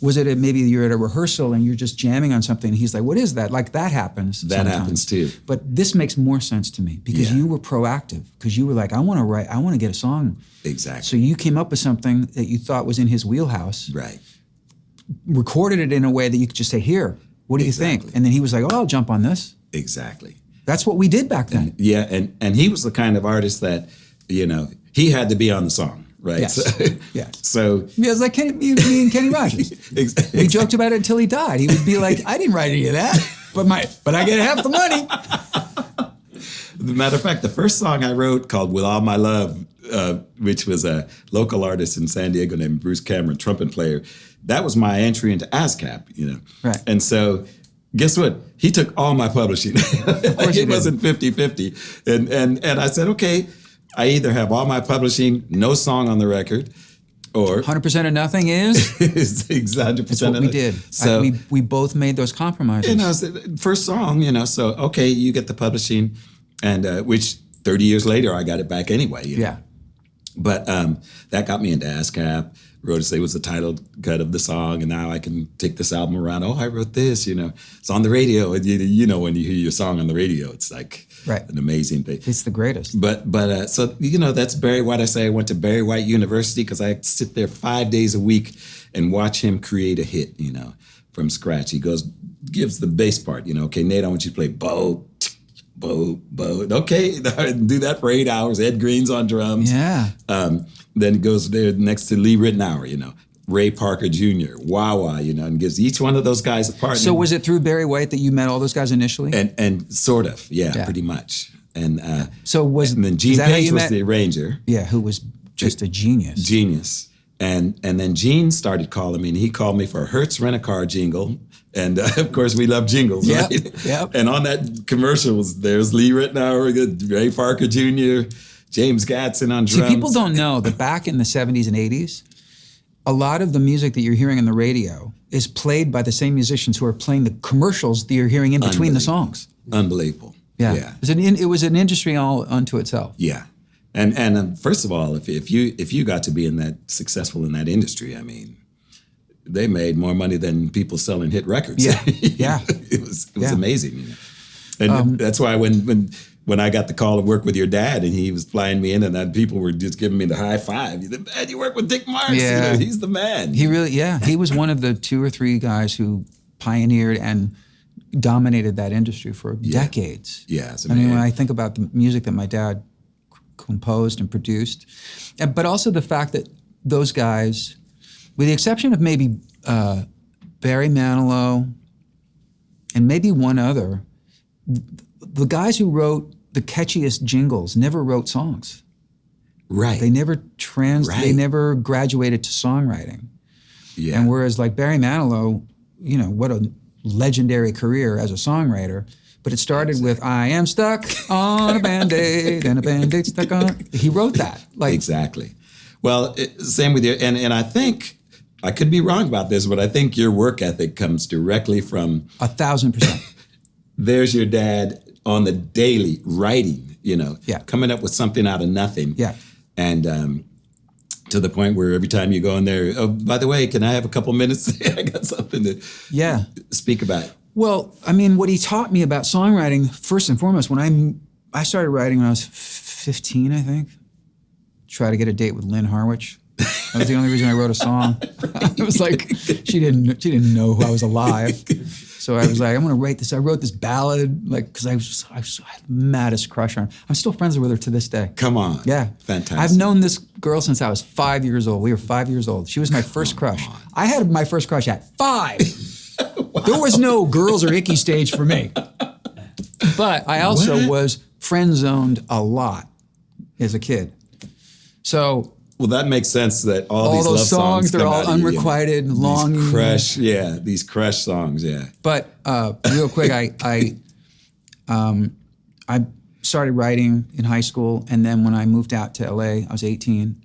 was it maybe you're at a rehearsal and you're just jamming on something and he's like, what is that? Like that happens That sometimes. happens too. But this makes more sense to me because Yeah. you were proactive, because you were like, I want to get a song. Exactly. So you came up with something that you thought was in his wheelhouse, Right. recorded it in a way that you could just say, here, what do you think? Exactly. And then he was like, oh, I'll jump on this. Exactly. That's what we did back then. Yeah, and he was the kind of artist that, he had to be on the song, right? Yes. So, Yeah. so Yeah, it was like me and Kenny Rogers. exactly. We joked about it until he died. He would be like, I didn't write any of that, but I get half the money. As a matter of fact, the first song I wrote called With All My Love, which was a local artist in San Diego named Bruce Cameron, trumpet player, that was my entry into ASCAP, Right. And so guess what? He took all my publishing. Of course he It did. wasn't 50-50. And I said, okay, I either have all my publishing, no song on the record, or 100% of nothing is. it's 100%. That's what we did. So, we both made those compromises. first song, so, okay, you get the publishing, and which 30 years later, I got it back anyway. Yeah. But that got me into ASCAP. Wrote it was the title cut of the song, and now I can take this album around. Oh, I wrote this, It's on the radio. When you hear your song on the radio, it's like an amazing thing. It's the greatest. But so, that's Barry White. I say I went to Barry White University because I sit there 5 days a week and watch him create a hit, from scratch. He gives the bass part, okay, Nate, I want you to play bow, bow, bow. Okay, do that for 8 hours. Ed Green's on drums. Yeah. Then it goes there next to Lee Ritenour, Ray Parker Jr., Wawa, and gives each one of those guys a part. So was it through Barry White that you met all those guys initially? And sort of, yeah, pretty much. And and then Gene Page was the arranger. Yeah, who was just a genius. Genius. And then Gene started calling me, and he called me for a Hertz Rent-A-Car jingle. And of course, we love jingles, right? Yep. And on that commercials, there's Lee Ritenour, Ray Parker Jr., James Gatson on drums. See, people don't know that back in the 70s and 80s, a lot of the music that you're hearing on the radio is played by the same musicians who are playing the commercials that you're hearing in between the songs. Unbelievable. Yeah. It was an industry all unto itself. Yeah. And first of all, if you got to be successful in that industry, I mean, they made more money than people selling hit records. Yeah. Yeah. It was amazing. And that's why when I got the call to work with your dad and he was flying me in and that people were just giving me the high five. Man, you work with Dick Marx. Yeah. He's the man. He really, he was one of the 2 or 3 guys who pioneered and dominated that industry for decades. Yeah. I mean, when I think about the music that my dad composed and produced, but also the fact that those guys, with the exception of maybe Barry Manilow and maybe one other, the guys who wrote the catchiest jingles never wrote songs. Right. They never they never graduated to songwriting. Yeah. And whereas like Barry Manilow, you know, what a legendary career as a songwriter, but it started with I am stuck on a Band-Aid and a Band-Aid stuck on. He wrote that. Like exactly. Well, same with you. And I think, I could be wrong about this, but I think your work ethic comes directly from 1,000%. There's your dad on the daily writing, you know, coming up with something out of nothing. Yeah. And to the point where every time you go in there, oh, by the way, can I have a couple minutes? I got something to speak about. Well, I mean, what he taught me about songwriting, first and foremost, when I started writing when I was 15, I think. Try to get a date with Lynn Harwich. That was the only reason I wrote a song. It was like she didn't know who I was alive. So I was like, I'm gonna write this. I wrote this ballad, like, because I had the maddest crush on her. I'm still friends with her to this day. Come on. Yeah. Fantastic. I've known this girl since I was 5 years old. We were 5 years old. She was my first crush. I had my first crush at 5. Wow. There was no girls or icky stage for me. But I also was friend zoned a lot as a kid. So well, that makes sense that all these those love songs they're all unrequited, longing. These crush songs, But real quick, I started writing in high school, and then when I moved out to LA, I was 18,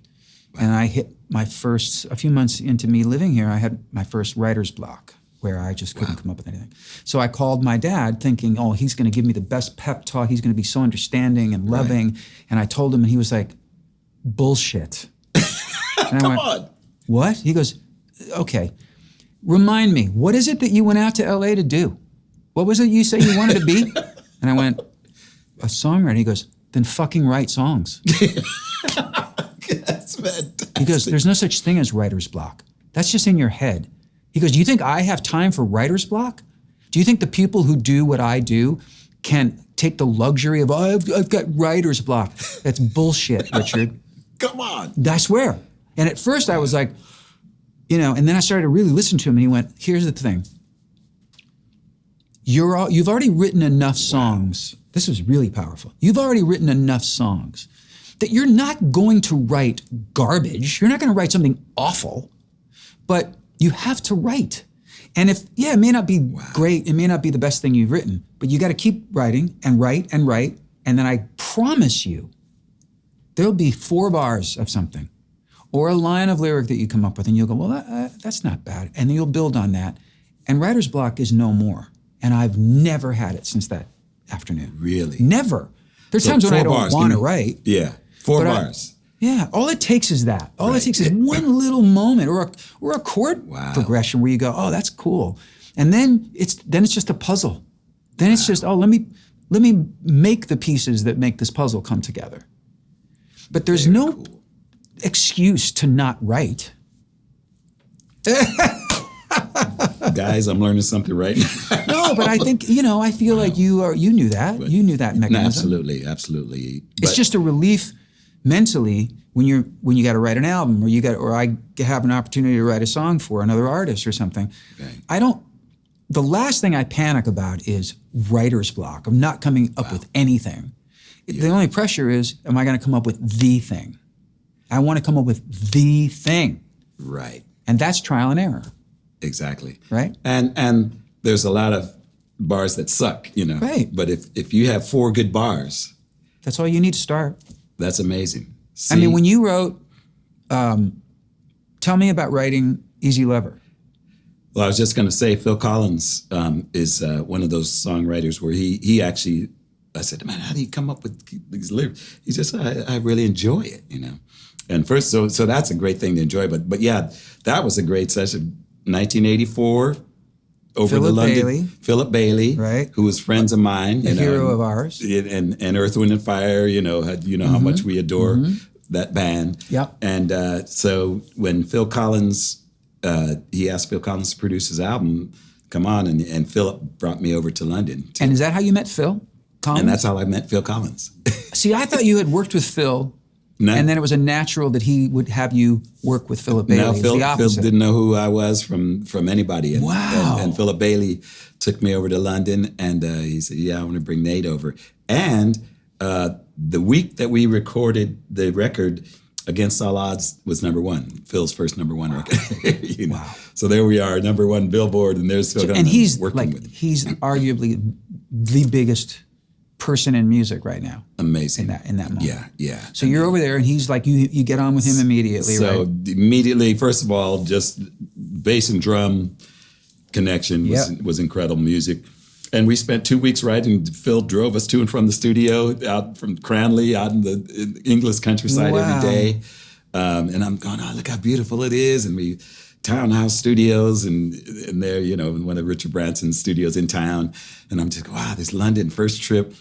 and I hit a few months into me living here, I had my first writer's block where I just couldn't come up with anything. So I called my dad thinking, oh, he's going to give me the best pep talk. He's going to be so understanding and loving. Right. And I told him, and he was like, bullshit. And I went, what? He goes, okay, remind me, what is it that you went out to LA to do? What was it you said you wanted to be? And I went, a songwriter. He goes, then fucking write songs. That's fantastic. He goes, there's no such thing as writer's block. That's just in your head. He goes, do you think I have time for writer's block? Do you think the people who do what I do can take the luxury of, oh, I've got writer's block? That's bullshit, Richard. Come on. I swear. And at first I was like, you know, and then I started to really listen to him and he went, here's the thing. You've already written enough songs. This was really powerful. You've already written enough songs that you're not going to write garbage. You're not going to write something awful, but you have to write. And it may not be great. It may not be the best thing you've written, but you got to keep writing and write and write. And then I promise you, there'll be 4 bars of something or a line of lyric that you come up with and you'll go, well, that's not bad. And then you'll build on that. And writer's block is no more. And I've never had it since that afternoon. Really? Never. There's times when I don't want to write. Yeah, 4 bars. All it takes is that. All it takes is one little moment or a chord progression where you go, oh, that's cool. And then it's just a puzzle. Then it's just, oh, let me make the pieces that make this puzzle come together. But there's no excuse to not write. Guys, I'm learning something right now. No, but I think, I feel like you knew that. You knew that mechanism. Absolutely. It's just a relief mentally when you got to write an album or I have an opportunity to write a song for another artist or something. Right. The last thing I panic about is writer's block. I'm not coming up with anything. The only pressure is, am I going to come up with the thing? I want to come up with the thing. Right. And that's trial and error. Exactly. Right. And there's a lot of bars that suck, Right. But if you have 4 good bars, that's all you need to start. That's amazing. I mean, when you wrote, tell me about writing Easy Lover. Well, I was just going to say, Phil Collins is one of those songwriters where he actually, I said, man, how do you come up with these lyrics? He just, I really enjoy it, And first, so that's a great thing to enjoy. But yeah, that was a great session. 1984, over Philip to London. Bailey. Philip Bailey, Right. who was friends of mine. A hero of ours. And Earth, Wind, and Fire, how much we adore that band. Yep. And so when Phil Collins, he asked Phil Collins to produce his album, come on, and Philip brought me over to London. And is that how you met Phil Collins? And that's how I met Phil Collins. See, I thought you had worked with Phil, No. and then it was a natural that he would have you work with Philip Bailey. No, It was Phil the opposite. didn't know who I was from anybody. And, Wow. And Philip Bailey took me over to London, and he said, "Yeah, I want to bring Nate over." And the week that we recorded the record, Against All Odds was number one. Phil's first number one record. Wow. So there we are, number one Billboard, and there's Phil. And he's working with him. he's arguably the biggest person in music right now. Amazing. In that moment. Yeah. So you're over there, and he's like, you get on with him immediately, So right? immediately, first of all, just bass and drum connection was incredible music. And we spent 2 weeks writing. Phil drove us to and from the studio out from Cranley, out in the English countryside Wow. every day. And I'm going, oh, look how beautiful it is. And we townhouse studios and there, one of Richard Branson's studios in town. And I'm just, wow, this London first trip.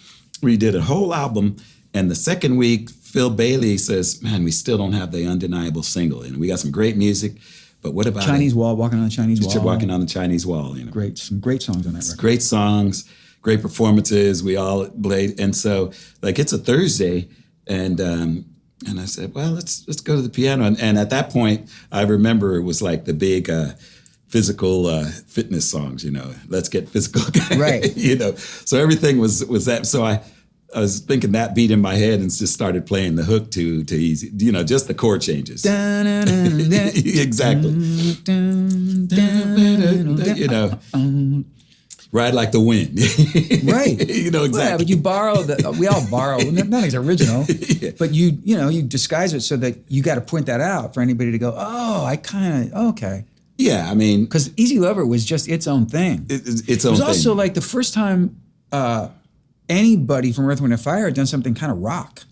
We did a whole album. And the second week, Phil Bailey says, man, we still don't have the undeniable single. And we got some great music, but what about Chinese Wall, Walking on the Chinese Just Wall. Walking on the Chinese Wall, Some great songs on that record. Great songs, great performances. We all played. And so it's a Thursday. And I said, well, let's go to the piano. And at that point, I remember it was like the big physical fitness songs, let's get physical. Right. So everything was that. So I was thinking that beat in my head and just started playing the hook to easy, just the chord changes. Exactly. Ride like the wind. Right. Exactly. Yeah, but you borrow we all borrow, nothing's original, but you disguise it so that you got to point that out for anybody to go, oh, okay. Yeah, I mean. Because Easy Lover was just its own thing. Its It own was thing. also like the first time anybody from Earth, Wind & Fire had done something kind of rock.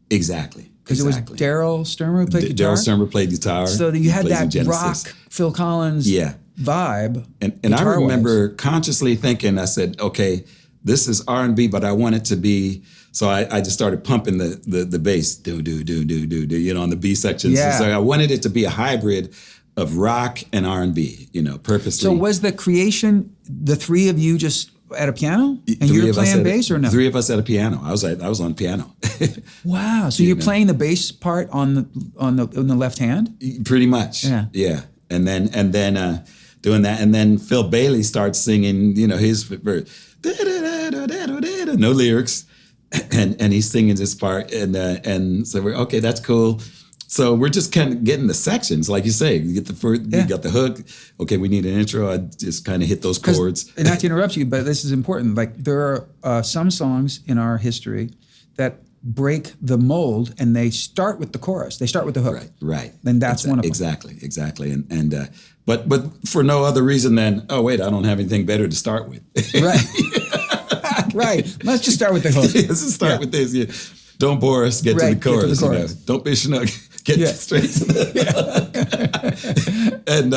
Exactly. Because it was Daryl Sturmer who played guitar. Daryl Sturmer played guitar. So you had plays in that Genesis. rock, Phil Collins vibe. And I remember consciously thinking, I said, okay, this is R&B, but I want it to be, so I just started pumping the bass, do, on the B sections. Yeah. So I wanted it to be a hybrid of rock and R&B, purposely. So was the creation, the three of you just at a piano? And you were playing bass or no? Three of us at a piano. I was on piano. Wow. So you're playing the bass part on the left hand? Pretty much. Yeah. And then doing that. And then Phil Bailey starts singing, his verse. No lyrics. And he's singing this part. And so we're, okay, that's cool. So we're just kind of getting the sections, like you say. You get the first, you got the hook. Okay, we need an intro. I just kind of hit those chords. And not to interrupt you, but this is important. Like there are some songs in our history that break the mold, and they start with the chorus. They start with the hook. Right. Then that's one of them. Exactly. And but for no other reason than, oh wait, I don't have anything better to start with. Right. Right. Let's just start with the hook. Let's just start with this. Yeah. Don't bore us. Get to the chorus. Don't be schnook. Get straight to the And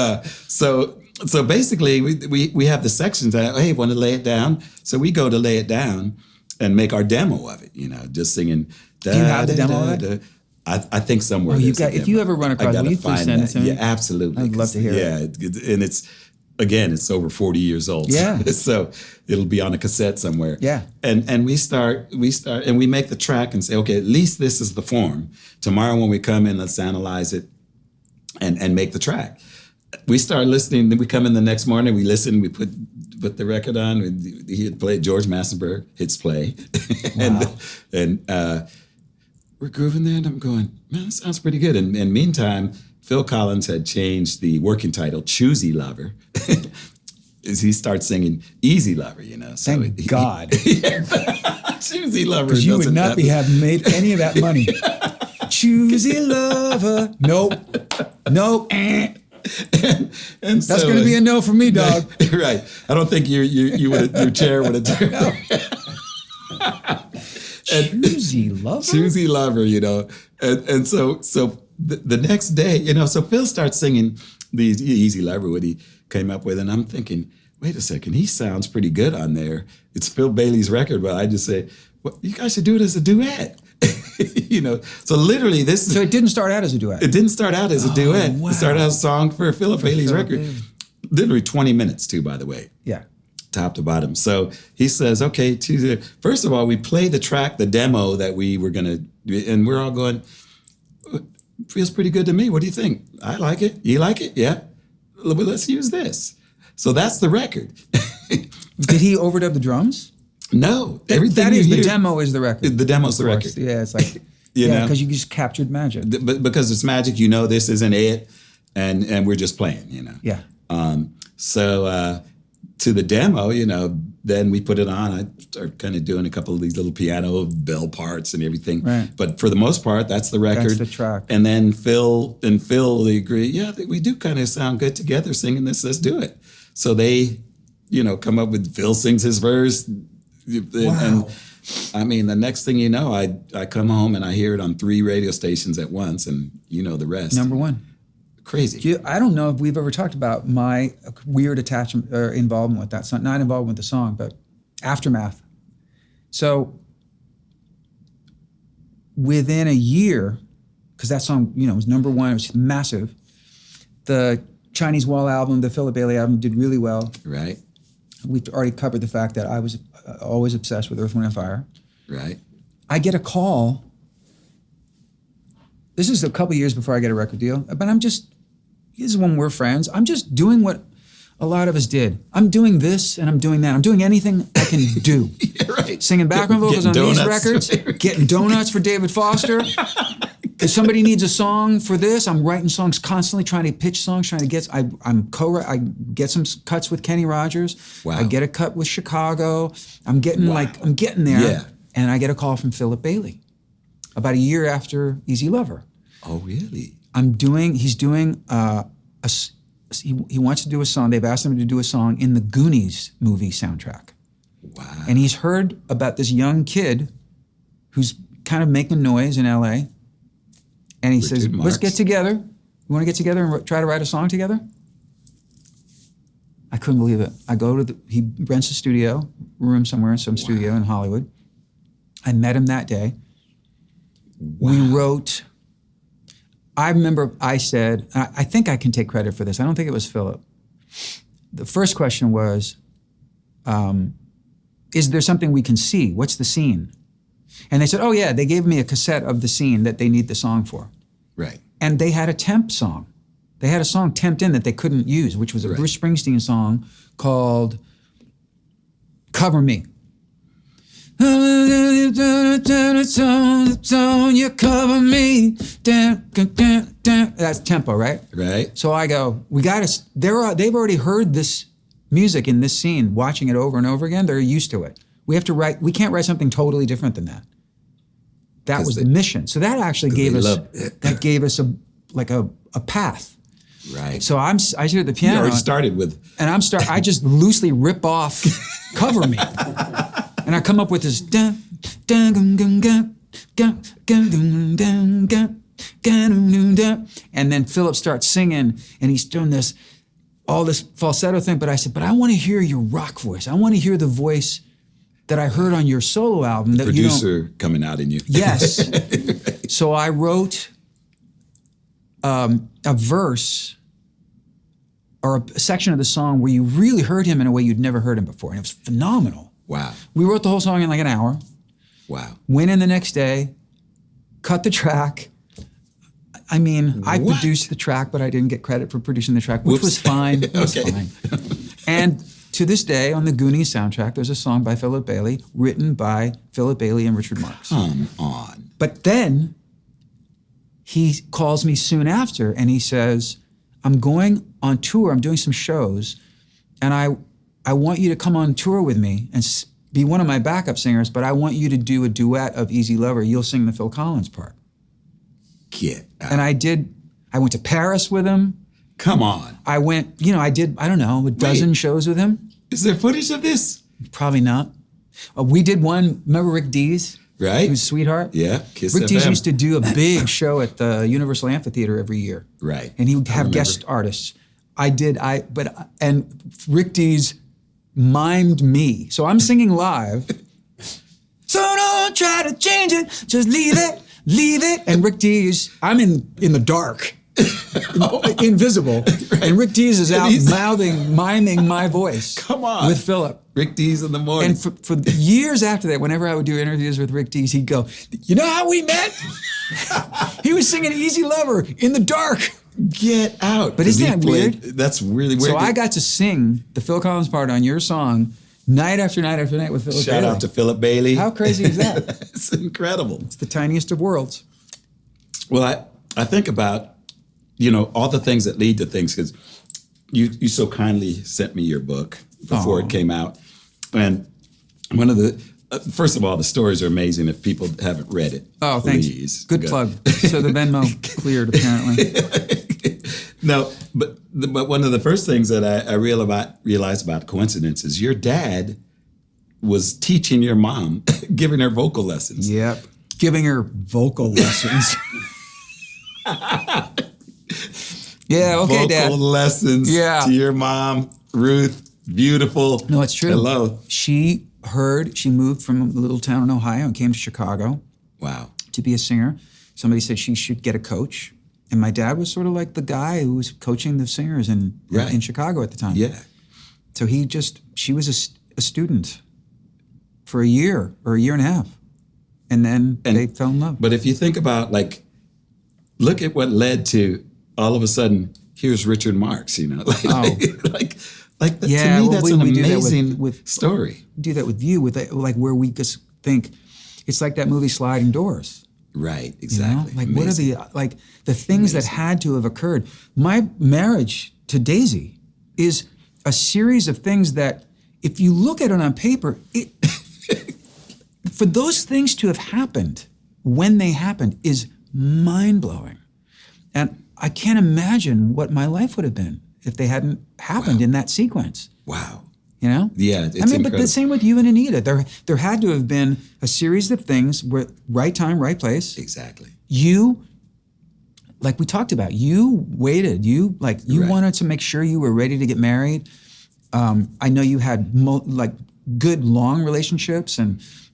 so basically, we have the sections that, hey, want to lay it down? So we go to lay it down and make our demo of it, just singing. Do you have the demo of it? I think somewhere. If you ever run across it, will you please send it to me? Yeah, absolutely. I'd love to hear it. Yeah, and it's over 40 years old. Yeah. So it'll be on a cassette somewhere. Yeah. And we start and we make the track and say, okay, at least this is the form. Tomorrow when we come in, let's analyze it and make the track. We start listening, then we come in the next morning, we listen, we put the record on, he had played, George Massenburg hits play. Wow. and we're grooving there and I'm going, man, that sounds pretty good. And meantime, Phil Collins had changed the working title, Choosy Lover. As he starts singing Easy Lover, So Thank God. Choosy Lover. Because you would not have made any of that money. Choosy Lover. Nope. And that's going to be a no for me, dog. Right. I don't think your chair would have turned. Choosy Lover? Choosy Lover, And so the next day, so Phil starts singing these Easy Lover, what he came up with, and I'm thinking, wait a second, he sounds pretty good on there. It's Phil Bailey's record, but I just say, well, you guys should do it as a duet. So literally this is... So it didn't start out as a duet? It didn't start out as a duet. Wow. It started out as a song for Philip Bailey's record. Bailey. Literally 20 minutes too, by the way. Yeah. Top to bottom. So he says, okay, Tuesday. First of all, we play the track, the demo that we were going to, and we're all going, feels pretty good to me. What do you think? I like it. You like it? Yeah. Well, let's use this. So that's the record. Did he overdub the drums? No. Everything that is you the hear, demo is the record. The demo's the record. Yeah, it's like, You know? because you just captured magic. But because it's magic, this isn't it. And we're just playing, Yeah. So to the demo, then we put it on. I started kind of doing a couple of these little piano bell parts and everything. Right. But for the most part, that's the record. That's the track. And then Phil, they agree, yeah, we do kind of sound good together singing this. Let's do it. So they, come up with Phil sings his verse. Wow. And I mean, the next thing you know, I come home and I hear it on 3 radio stations at once, and the rest. Number one. Crazy. I don't know if we've ever talked about my weird attachment or involvement with that song. Not involvement with the song, but Aftermath. So within a year, because that song, was number one, it was massive. The Chinese Wall album, the Philip Bailey album did really well. Right. We've already covered the fact that I was always obsessed with Earth, Wind & Fire. Right. I get a call. This is a couple years before I get a record deal, but this is when we're friends. I'm just doing what a lot of us did. I'm doing this and I'm doing that. I'm doing anything I can do. Yeah, right. Singing background vocals on these records, getting donuts for David Foster. If somebody needs a song for this, I'm writing songs constantly, trying to pitch songs, trying to get. I get some cuts with Kenny Rogers. Wow. I get a cut with Chicago. I'm getting I'm getting there. Yeah. And I get a call from Philip Bailey about a year after Easy Lover. Oh, really? He's doing he wants to do a song. They've asked him to do a song in the Goonies movie soundtrack. Wow. And he's heard about this young kid who's kind of making noise in LA. And he says, Marx. let's get together. You want to get together and try to write a song together? I couldn't believe it. I go to he rents a studio, room somewhere in some studio in Hollywood. I met him that day. Wow. We wrote, I remember I said, I think I can take credit for this. I don't think it was Philip. The first question was, is there something we can see? What's the scene? And they said, oh yeah, they gave me a cassette of the scene that they need the song for. Right. And they had a temp song. They had a song temped in that they couldn't use, which was a Bruce Springsteen song called Cover Me. You cover me. That's tempo, right? Right. So I go, they've already heard this music in this scene, watching it over and over again. They're used to it. We can't write something totally different than that. That was the mission. So that actually gave us a path. Right. So I sit at the piano. You already started with. And I just loosely rip off Cover Me. And I come up with this dun dun dun dun dun dun dun dun dun dun, and then Philip starts singing, and he's doing all this falsetto thing. But I said, but I want to hear your rock voice. I want to hear the voice that I heard on your solo album. That producer coming out in you. Yes. So I wrote a verse or a section of the song where you really heard him in a way you'd never heard him before, and it was phenomenal. Wow. We wrote the whole song in like an hour. Wow. Went in the next day, cut the track. I mean, I produced the track, but I didn't get credit for producing the track, which was fine. It was fine. And to this day, on the Goonies soundtrack, there's a song by Philip Bailey, written by Philip Bailey and Richard Marx. Come on. But then he calls me soon after, and he says, I'm going on tour, I'm doing some shows, and I want you to come on tour with me and be one of my backup singers, but I want you to do a duet of Easy Lover. You'll sing the Phil Collins part. Get out. And I went to Paris with him. Come on. I went, I did, I don't know, a dozen shows with him. Is there footage of this? Probably not. We did one, remember Rick Dees? Right. Who's Sweetheart? Yeah. Kiss Rick FM. Dees used to do a big show at the Universal Amphitheater every year. Right. And he would have guest artists. And Rick Dees mimed me. So I'm singing live. So don't try to change it, just leave it. And Rick Dees, I'm in the dark, invisible. And Rick Dees is out miming my voice. Come on. With Philip. Rick Dees in the morning. And for years after that, whenever I would do interviews with Rick Dees, he'd go, you know how we met? He was singing Easy Lover in the dark. Get out. But isn't that weird? That's really weird. So I got to sing the Phil Collins part on your song night after night after night with Philip Bailey. Shout out to Philip Bailey. How crazy is that? It's incredible. It's the tiniest of worlds. Well, I think about, all the things that lead to things, because you so kindly sent me your book before it came out. And one of the, first of all, the stories are amazing if people haven't read it. Oh, please. Thanks. Good plug. So the Venmo cleared, apparently. No, but one of the first things that I realized about coincidence is your dad was teaching your mom, giving her vocal lessons. Yep. Giving her vocal lessons. Yeah, okay, Dad. Vocal lessons to your mom, Ruth, beautiful. No, it's true. Hello. She moved from a little town in Ohio and came to Chicago. Wow. To be a singer. Somebody said she should get a coach. And my dad was sort of like the guy who was coaching the singers in Chicago at the time. Yeah. So she was a student for a year or a year and a half. And then they fell in love. But if you think about, look at what led to all of a sudden, here's Richard Marx, to me, that's an amazing story. We do that with you, where we just think, it's like that movie Sliding Doors. Right, exactly. What are the things that had to have occurred? My marriage to Daisy is a series of things that, if you look at it on paper, for those things to have happened when they happened is mind-blowing. And I can't imagine what my life would have been if they hadn't happened in that sequence. Wow. Yeah, it's incredible. But the same with you and Anita. There had to have been a series of things where right time, right place. Exactly. You, like we talked about, you waited. You wanted to make sure you were ready to get married. I know you had good long relationships,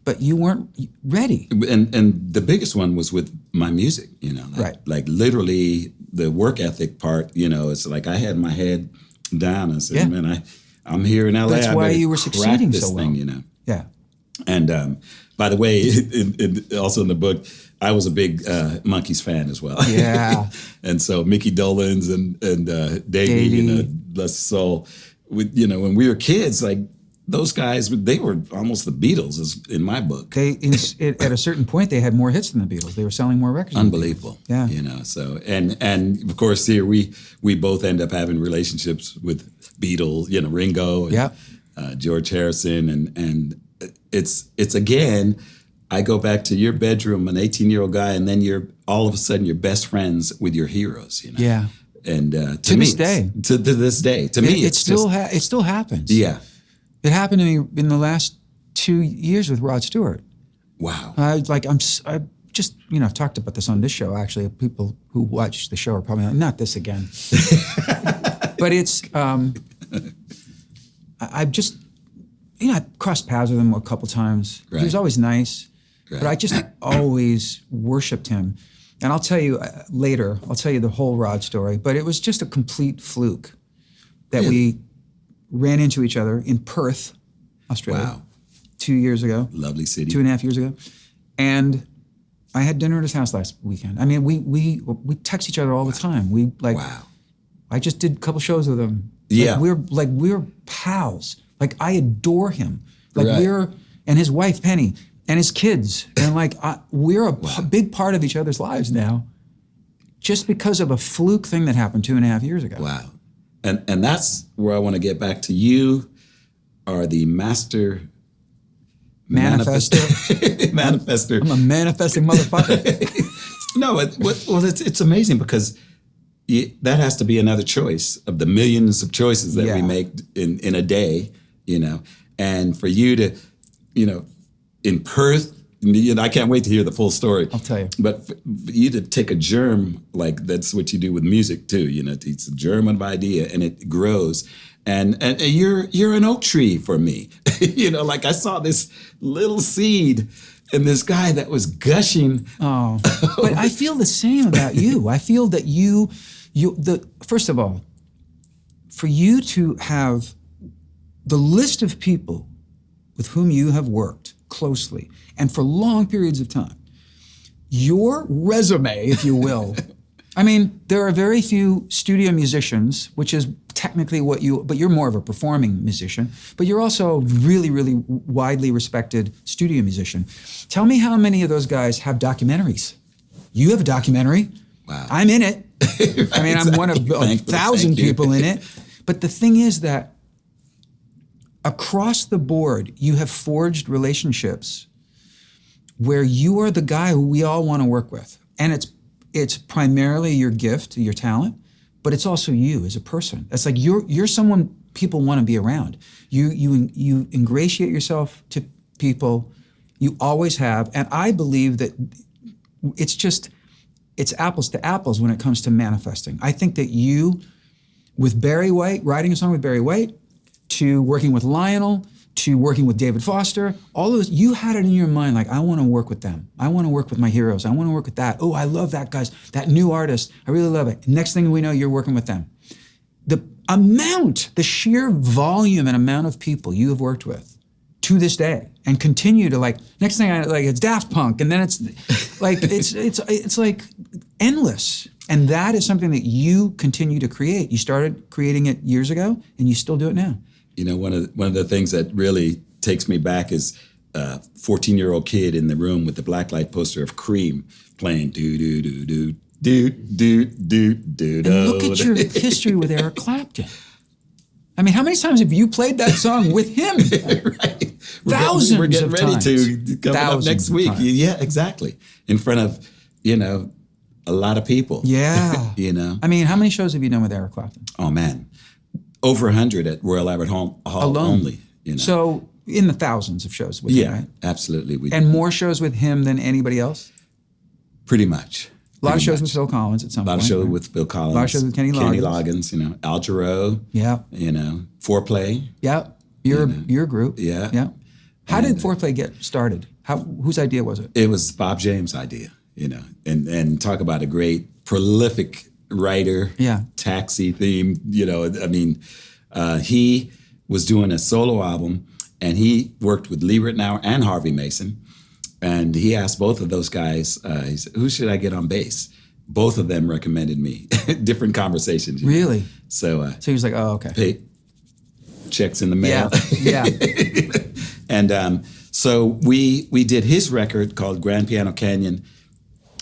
but you weren't ready. And the biggest one was with my music. Right. Literally the work ethic part. It's like I had my head down. I said, man, I'm here in LA. That's why you were succeeding so well. Yeah. And by the way, also in the book, I was a big Monkees fan as well. Yeah. And so Mickey Dolenz and Davey, bless his soul. When we were kids, those guys, they were almost the Beatles in my book. At a certain point, they had more hits than the Beatles. They were selling more records. Unbelievable. Yeah. So, and of course here we both end up having relationships with Beatles, Ringo, and, George Harrison. And it's again, I go back to your bedroom, an 18-year-old guy, and then you're all of a sudden you're best friends with your heroes, Yeah. And to this day. To this day. To me, it still happens. Yeah. It happened to me in the last 2 years with Rod Stewart. Wow. I've talked about this on this show, actually. People who watch the show are probably like, not this again. But it's, I've just, I crossed paths with him a couple times. Right. He was always nice, right. But I just always worshiped him. And I'll tell you later, the whole Rod story, but it was just a complete fluke that we ran into each other in Perth, Australia, Wow. 2 years ago. Lovely city. 2.5 years ago. And I had dinner at his house last weekend. I mean, we text each other all the time. Wow. I just did a couple shows with him. Yeah. We're pals. I adore him. Right. And his wife, Penny, and his kids. And we're a big part of each other's lives now just because of a fluke thing that happened 2.5 years ago. Wow. And that's where I want to get back to. You are the master manifester. Manifester. I'm a manifesting motherfucker. No, it's amazing because that has to be another choice of the millions of choices that we make in a day, And for you to, in Perth, I can't wait to hear the full story. I'll tell you. But for you to take a germ, like that's what you do with music too. It's a germ of idea, and it grows. And you're an oak tree for me. Like I saw this little seed in this guy that was gushing. Oh, but I feel the same about you. I feel that first of all, for you to have the list of people with whom you have worked closely and for long periods of time, your resume, if you will, I mean, there are very few studio musicians, which is technically but you're more of a performing musician, but you're also a really, really widely respected studio musician. Tell me how many of those guys have documentaries? You have a documentary. Wow. I'm in it. Right, I mean, I'm one of 1,000 people in it. But the thing is that across the board, you have forged relationships where you are the guy who we all want to work with. And it's primarily your gift, your talent, but it's also you as a person. It's like you're someone people want to be around. You ingratiate yourself to people, you always have, and I believe that it's apples to apples when it comes to manifesting. I think that you, with Barry White, writing a song with Barry White, to working with Lionel, to working with David Foster, all those, you had it in your mind, like, I want to work with them. I want to work with my heroes. I want to work with that. Oh, I love that guy's, that new artist. I really love it. Next thing we know, you're working with them. The sheer volume and amount of people you have worked with to this day and continue to next thing it's Daft Punk, and then it's like, it's like endless. And that is something that you continue to create. You started creating it years ago and you still do it now. One of the things that really takes me back is a 14-year-old kid in the room with the blacklight poster of Cream playing do do do do do do do do. And look at your history with Eric Clapton. I mean, how many times have you played that song with him? Right. Thousands We're getting of ready times. to come up next week. Yeah, exactly. In front of, a lot of people. Yeah. I mean, how many shows have you done with Eric Clapton? Oh, man. Over 100 at Royal Albert Hall Alone. only. So in the thousands of shows with him, right? Absolutely. And more shows with him than anybody else? Pretty much. A lot of shows with Phil Collins at some point. A lot of shows right? with Phil Collins. A lot of shows with Kenny Loggins, Al Jarreau. Yeah. Foreplay. Yeah. Your group. Yeah. Yeah. How did Foreplay get started? Whose idea was it? It was Bob James' idea, and talk about a great prolific writer. Yeah. Taxi theme, he was doing a solo album, and he worked with Lee Ritenour and Harvey Mason. And he asked both of those guys, he said, who should I get on bass? Both of them recommended me. Different conversations. Really? So he was like, oh, okay. Pay checks in the mail. Yeah. And so we did his record called Grand Piano Canyon.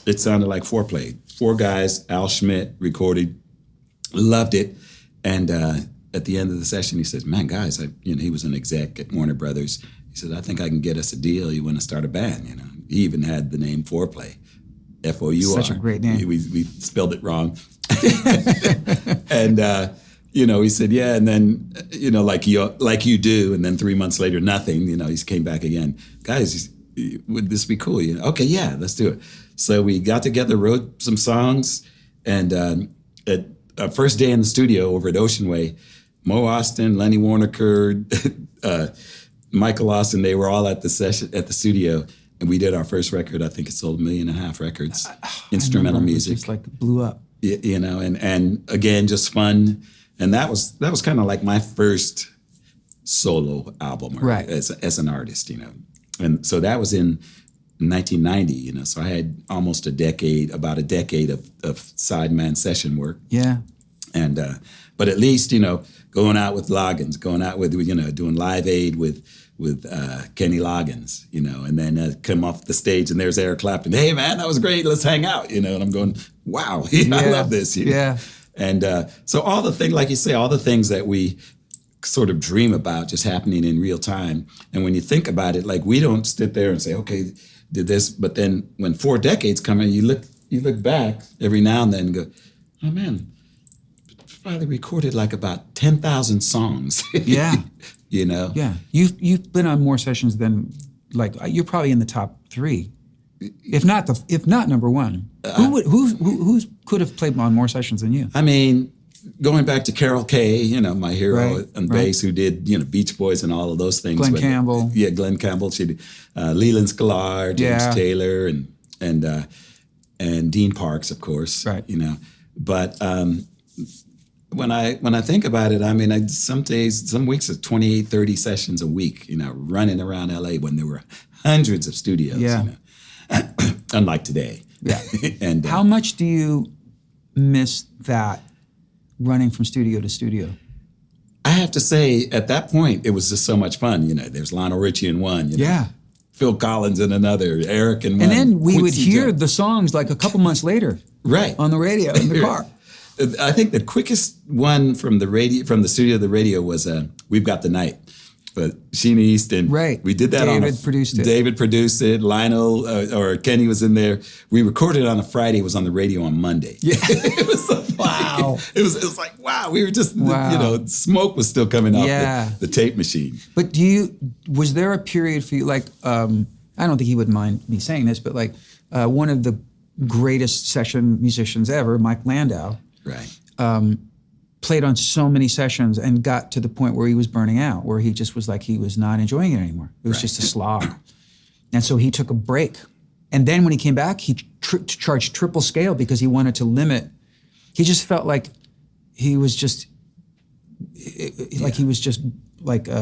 It sounded like Foreplay. 4 guys, Al Schmidt recorded, loved it. And at the end of the session, he says, man, guys, he was an exec at Warner Brothers. He said, I think I can get us a deal. You want to start a band, He even had the name Foreplay, Four. Such a great name. We spelled it wrong. And, he said, yeah. And then, like you do. And then 3 months later, nothing. He came back again. Guys, would this be cool? Okay, yeah, let's do it. So we got together, wrote some songs. And at our first day in the studio over at Ocean Way, Mo Austin, Lenny Waronker, Michael Austin, they were all at the studio, and we did our first record. I think it sold 1.5 million records, instrumental music. It just blew up. And again, just fun. And that was kind of like my first solo album, right? As an artist, And so that was in 1990, So I had almost about a decade of sideman session work. Yeah. And but at least going out with Loggins, going out with doing Live Aid with Kenny Loggins, and then come off the stage and there's Eric Clapton. Hey man, that was great. Let's hang out, And I'm going, wow, I love this. Yeah. And so all the things, like you say, all the things that we sort of dream about just happening in real time. And when you think about it, like we don't sit there and say, okay, did this, but then when 4 decades come in, you look back every now and then and go, oh man, probably recorded like about 10,000 songs. Yeah. Yeah. You've been on more sessions than like you're probably in the top 3, if not number 1. Who could have played on more sessions than you? I mean, going back to Carol Kay, my hero on right. bass, who did Beach Boys and all of those things. Glenn Campbell. Yeah, Glenn Campbell. She did Leland Sklar, James Taylor, and Dean Parks, of course. Right. But when I think about it, I mean, some weeks it's 28, 30 sessions a week, running around LA when there were hundreds of studios. Yeah. Unlike today. Yeah. And how much do you miss that running from studio to studio? I have to say, at that point, it was just so much fun. There's Lionel Richie in one. Phil Collins in another, Eric in one. And then we would Quincy hear Jones. the songs like a couple months later, right, on the radio in the car. I think the quickest one from the studio to the radio was "We've Got the Night." But Sheena Easton, right? We did that David produced it. David produced it. Lionel or Kenny was in there. We recorded it on a Friday. It was on the radio on Monday. Yeah, it was so funny. It was like wow. We were just smoke was still coming off the tape machine. But was there a period for you like I don't think he would mind me saying this, but like one of the greatest session musicians ever, Mike Landau, right. Played on so many sessions and got to the point where he was burning out, where he just was like, he was not enjoying it anymore. It was just a slog. And so he took a break. And then when he came back, he charged triple scale because he wanted to limit. He just felt like he was just,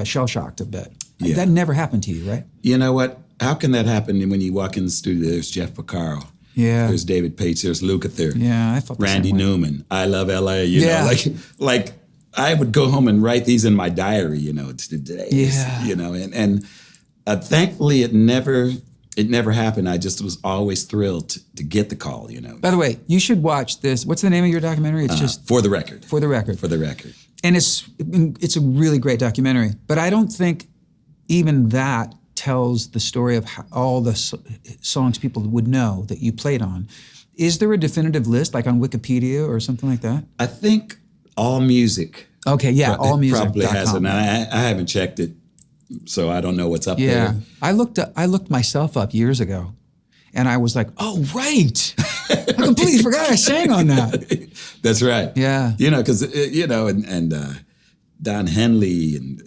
shell-shocked a bit. Yeah. That never happened to you, right? You know what? How can that happen when you walk in the studio? There's Jeff Porcaro. Yeah. There's David Pates. There's Lukather. Yeah, I felt the Randy same way. Newman. I love LA. You know, like I would go home and write these in my diary. It's today. Yeah. And thankfully it never happened. I just was always thrilled to get the call. By the way, you should watch this. What's the name of your documentary? It's just For the Record. For the Record. For the Record. And it's a really great documentary. But I don't think even that tells the story of all the songs people would know that you played on. Is there a definitive list, like on Wikipedia or something like that? I think All Music. Okay, yeah, allmusic.com. Probably has it. And I haven't checked it, so I don't know what's up there. I looked myself up years ago, and I was like, oh, right. I completely forgot I sang on that. That's right. Yeah. Because, and Don Henley and,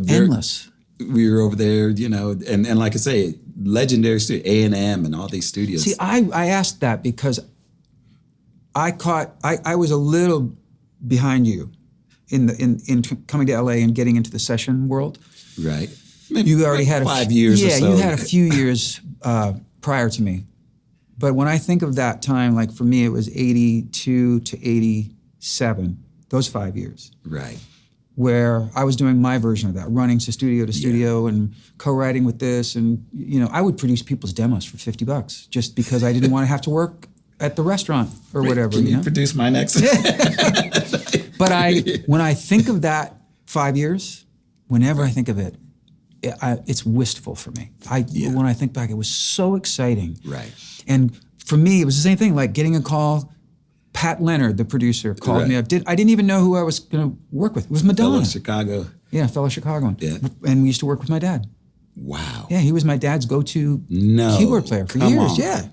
Endless. We were over there, and like I say, legendary studio, A&M and all these studios. See, I asked that because I was a little behind you in coming to LA and getting into the session world. Right. Maybe you already had 5 years or so. Yeah, you had a few years prior to me. But when I think of that time, like for me, it was 82 to 87, those 5 years. Right. Where I was doing my version of that, running to studio and co-writing with this. And, I would produce people's demos for $50 just because I didn't want to have to work at the restaurant or whatever. Can you produce my next? But when I think of that 5 years, whenever I think of it, it's wistful for me. When I think back, it was so exciting. Right. And for me, it was the same thing, like getting a call. Pat Leonard, the producer, called me up. I didn't even know who I was going to work with. It was Madonna. Fellow Chicago. Yeah, fellow Chicagoan. Yeah. And we used to work with my dad. Wow. Yeah, he was my dad's go-to keyboard player for years. On. Yeah.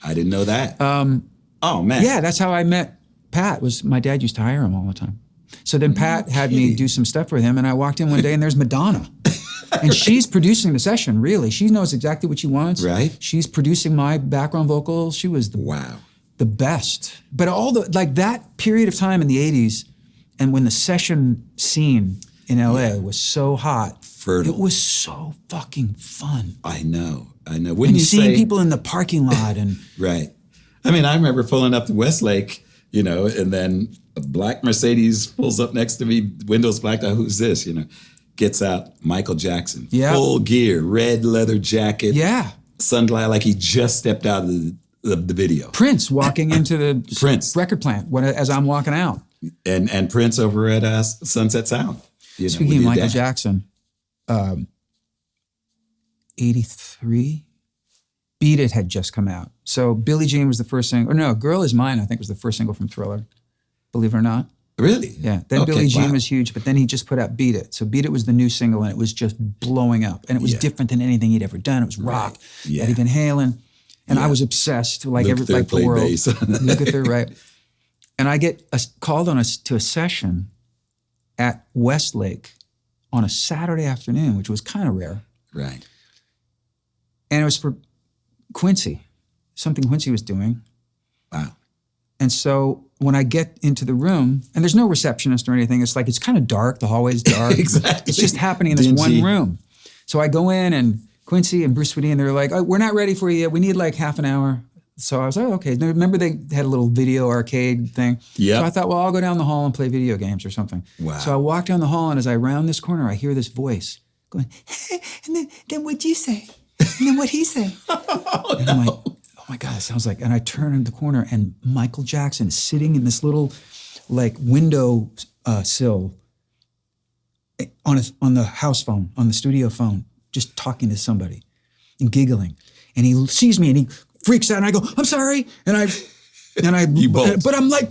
I didn't know that. Oh, man. Yeah, that's how I met Pat. Was my dad used to hire him all the time. So then Pat had me do some stuff for him, and I walked in one day, and there's Madonna. And she's producing the session, really. She knows exactly what she wants. Right. She's producing my background vocals. She was the best. But all that period of time in the 80s, and when the session scene in LA was so hot, fertile. It was so fucking fun. I know. And seeing people in the parking lot and right. I mean, I remember pulling up to Westlake, and then a black Mercedes pulls up next to me, windows blacked out. Who's this? Gets out Michael Jackson, full gear, red leather jacket, sunglasses, like he just stepped out of the video. Prince walking into the record plant as I'm walking out. And Prince over at Sunset Sound. Speaking of Michael Jackson, 83, Beat It had just come out. So Billie Jean was the first single, or no, Girl Is Mine, I think was the first single from Thriller, believe it or not. Really? Yeah. Then Okay, Billie Jean wow. was huge, but then he just put out Beat It. So Beat It was the new single, and it was just blowing up. And it was different than anything he'd ever done. It was rock, Yeah. Eddie Van Halen. And I was obsessed, like Luther the played world. bass. Luther, right. And I get called to a session at Westlake on a Saturday afternoon, which was kind of rare. Right. And it was for Quincy, something Quincy was doing. Wow. And so when I get into the room, and there's no receptionist or anything, it's like, it's kind of dark, the hallway's dark. Exactly. It's just happening in this one room. So I go in, and Quincy and Bruce Sweeney, and they're like, oh, we're not ready for you yet. We need like half an hour. So I was like, oh, okay. Remember they had a little video arcade thing? Yeah. So I thought, well, I'll go down the hall and play video games or something. Wow. So I walk down the hall, and as I round this corner, I hear this voice going, and then what'd you say? And then what'd he say? And I'm like, oh my God, it sounds like, and I turn in the corner, and Michael Jackson is sitting in this little like window sill on the house phone, on the studio phone, just talking to somebody and giggling. And he sees me, and he freaks out, and I go, I'm sorry. And I You bolt. but I'm like,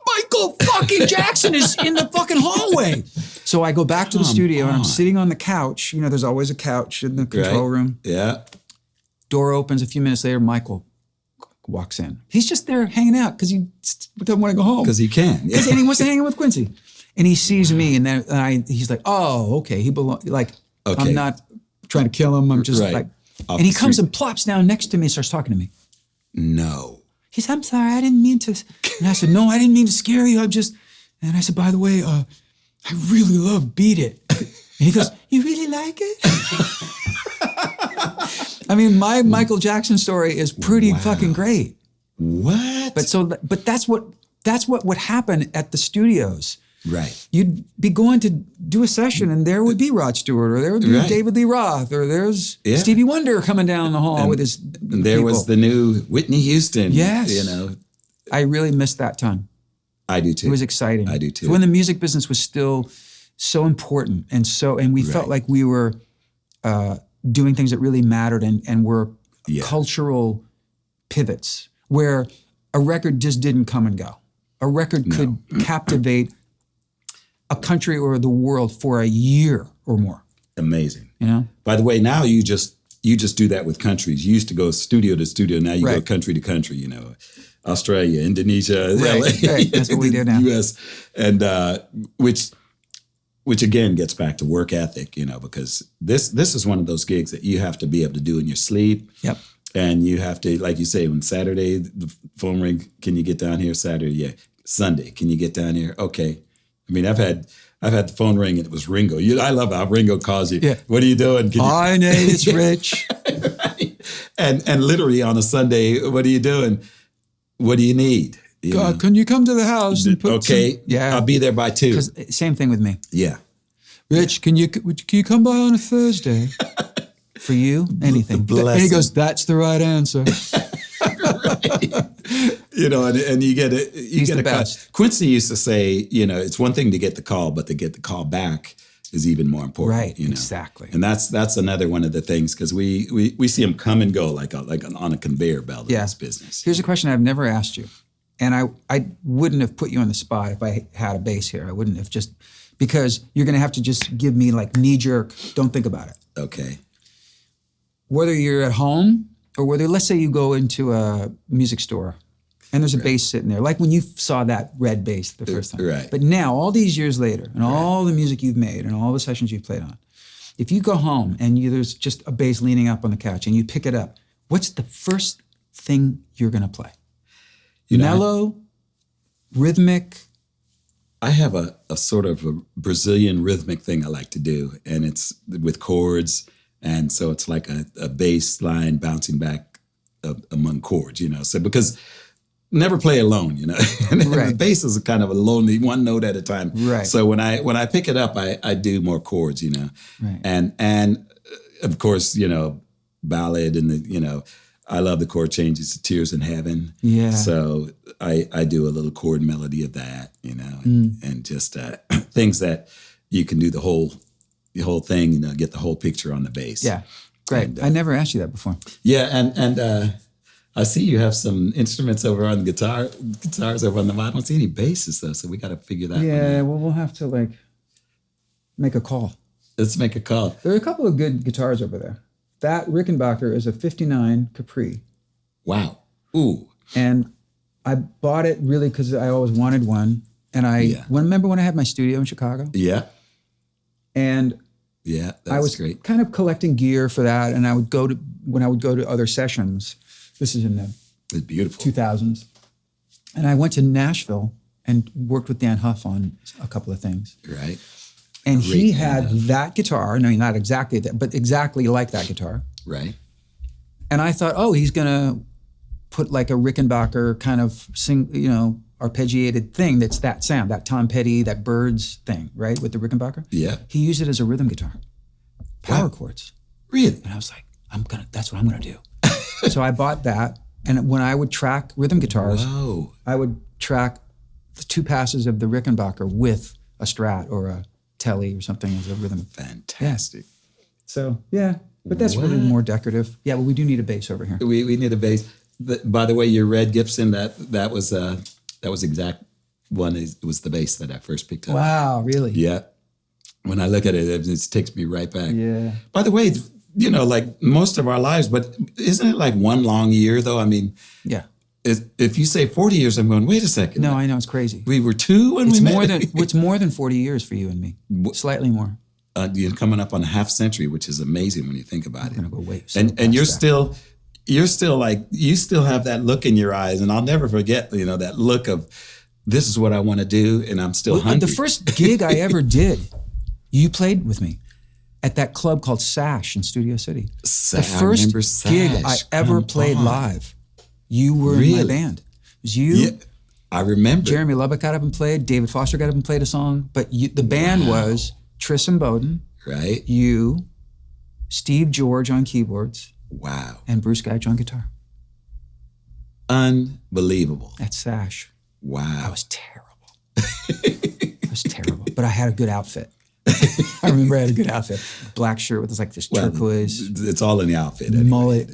Michael fucking Jackson is in the fucking hallway. So I go back to the studio, and I'm sitting on the couch. You know, there's always a couch in the control room. Yeah. Door opens. A few minutes later, Michael walks in. He's just there hanging out because he doesn't want to go home. Because he can. Yeah. And he wants to hang out with Quincy. And he sees me, and then he's like, oh, okay. He belongs. Like, Okay. I'm not trying to kill him. I'm just Right. like, Off and he the comes street. and plops down next to me and starts talking to me. No. He said, I'm sorry, I didn't mean to. And I said, no, I didn't mean to scare you. And I said, by the way, I really love Beat It. And he goes, you really like it? I mean, my Michael Jackson story is pretty fucking great. What? But that's what would happen at the studios. Right. You'd be going to do a session, and there would be Rod Stewart, or there would be Right. David Lee Roth, or there's Yeah. Stevie Wonder coming down the hall with his And there was people. the new Whitney Houston. Yes. You know, I really missed that time. I do too. It was exciting. I do too. When the music business was still so important, and we felt like we were doing things that really mattered, and were cultural pivots where a record just didn't come and go. A record could captivate a country or the world for a year or more. Amazing. You know? By the way, now you just do that with countries. You used to go studio to studio. Now you go Right. country to country. You know, Australia, Indonesia, Right, LA, right. That's what we do now. U.S. and which again gets back to work ethic. You know, because this is one of those gigs that you have to be able to do in your sleep. Yep. And you have to, like you say, when Saturday the phone ring, can you get down here? Saturday, yeah. Sunday, can you get down here? Okay. I mean, I've had the phone ring, and it was Ringo. I love how Ringo calls you. Yeah. What are you doing? Can you, Hi, Nate, it's Rich. right? And literally on a Sunday, what are you doing? What do you need? You know? Can you come to the house and put Okay, I'll be there by 2. 'Cause same thing with me. Yeah. Rich, can you come by on a Thursday? For you, anything. And he blessing. goes, that's the right answer. You know, and you get it. He's the best. Quincy used to say, you know, it's one thing to get the call, but to get the call back is even more important. Right, you know? exactly. And that's another one of the things, because we see them come and go like on a conveyor belt in this business. Here's a question I've never asked you. And I wouldn't have put you on the spot if I had a base here. I wouldn't have, just because you're going to have to just give me like knee jerk, don't think about it. Okay. Whether you're at home or whether, let's say you go into a music store and there's a bass sitting there, like when you saw that red bass the first time. Right. But now, all these years later, and all the music you've made and all the sessions you've played on, if you go home and there's just a bass leaning up on the couch and you pick it up, what's the first thing you're going to play? You know, Mellow, rhythmic? I have a sort of a Brazilian rhythmic thing I like to do, and it's with chords. And so it's like a bass line bouncing back among chords, you know. So because never play alone, you know. And Right. the bass is kind of a lonely, one note at a time. Right. So when I pick it up, I do more chords, you know. Right. And of course, you know, ballad and I love the chord changes to Tears in Heaven. Yeah. So I do a little chord melody of that, you know, and just things that you can do the whole thing, you know, get the whole picture on the bass. Yeah, great. And, I never asked you that before. Yeah, and I see you have some instruments over on the guitars over on the bottom. I don't see any basses though, so we got to figure that one out. well, we'll have to like make a call. Let's make a call. There are a couple of good guitars over there. That Rickenbacker is a 59 Capri. Wow. Ooh. And I bought it really because I always wanted one. And remember when I had my studio in Chicago? Yeah. And yeah, I was great. kind of collecting gear for that. And when I would go to other sessions, this is in the It's beautiful. 2000s. And I went to Nashville and worked with Dan Huff on a couple of things. Right. And Great he Dan had Huff. that guitar, no, not exactly that, but exactly like that guitar. Right. And I thought, oh, he's going to put like a Rickenbacker kind of arpeggiated thing that's that sound, that Tom Petty, that Birds thing, right, with the Rickenbacker. Yeah. He used it as a rhythm guitar, power Wow. chords. Really? And I was like, that's what I'm going to do. So I bought that. And when I would track rhythm guitars, Whoa. I would track the two passes of the Rickenbacker with a Strat or a Telly or something as a rhythm. Fantastic. So, yeah. But that's really more decorative. Yeah, well, we do need a bass over here. We need a bass. By the way, your red Gibson, that was exact one. It was the bass that I first picked up. Wow, really? Yeah. When I look at it, it just takes me right back. Yeah. By the way, like most of our lives, but isn't it like one long year though? I mean, Yeah. if you say 40 years, I'm going, wait a second. No, I know, it's crazy. We were 2 when we met. It's more than 40 years for you and me. Slightly more. You're coming up on a half century, which is amazing when you think about it. I'm gonna go wait. And you're still like, you still have that look in your eyes. And I'll never forget, that look of, this is what I want to do. And I'm still hungry. The first gig I ever did, you played with me at that club called Sash in Studio City. The first gig I ever played live, you were in my band. It was you. Yeah, I remember. Jeremy Lubbock got up and played. David Foster got up and played a song. But the band was Tristan Bowden, right? you, Steve George on keyboards, Wow. and Bruce Geich on guitar. Unbelievable. At Sash. Wow. I was terrible. I was terrible. But I had a good outfit. I remember I had a good outfit. Black shirt with this turquoise. It's all in the outfit. Anyway. Mullet.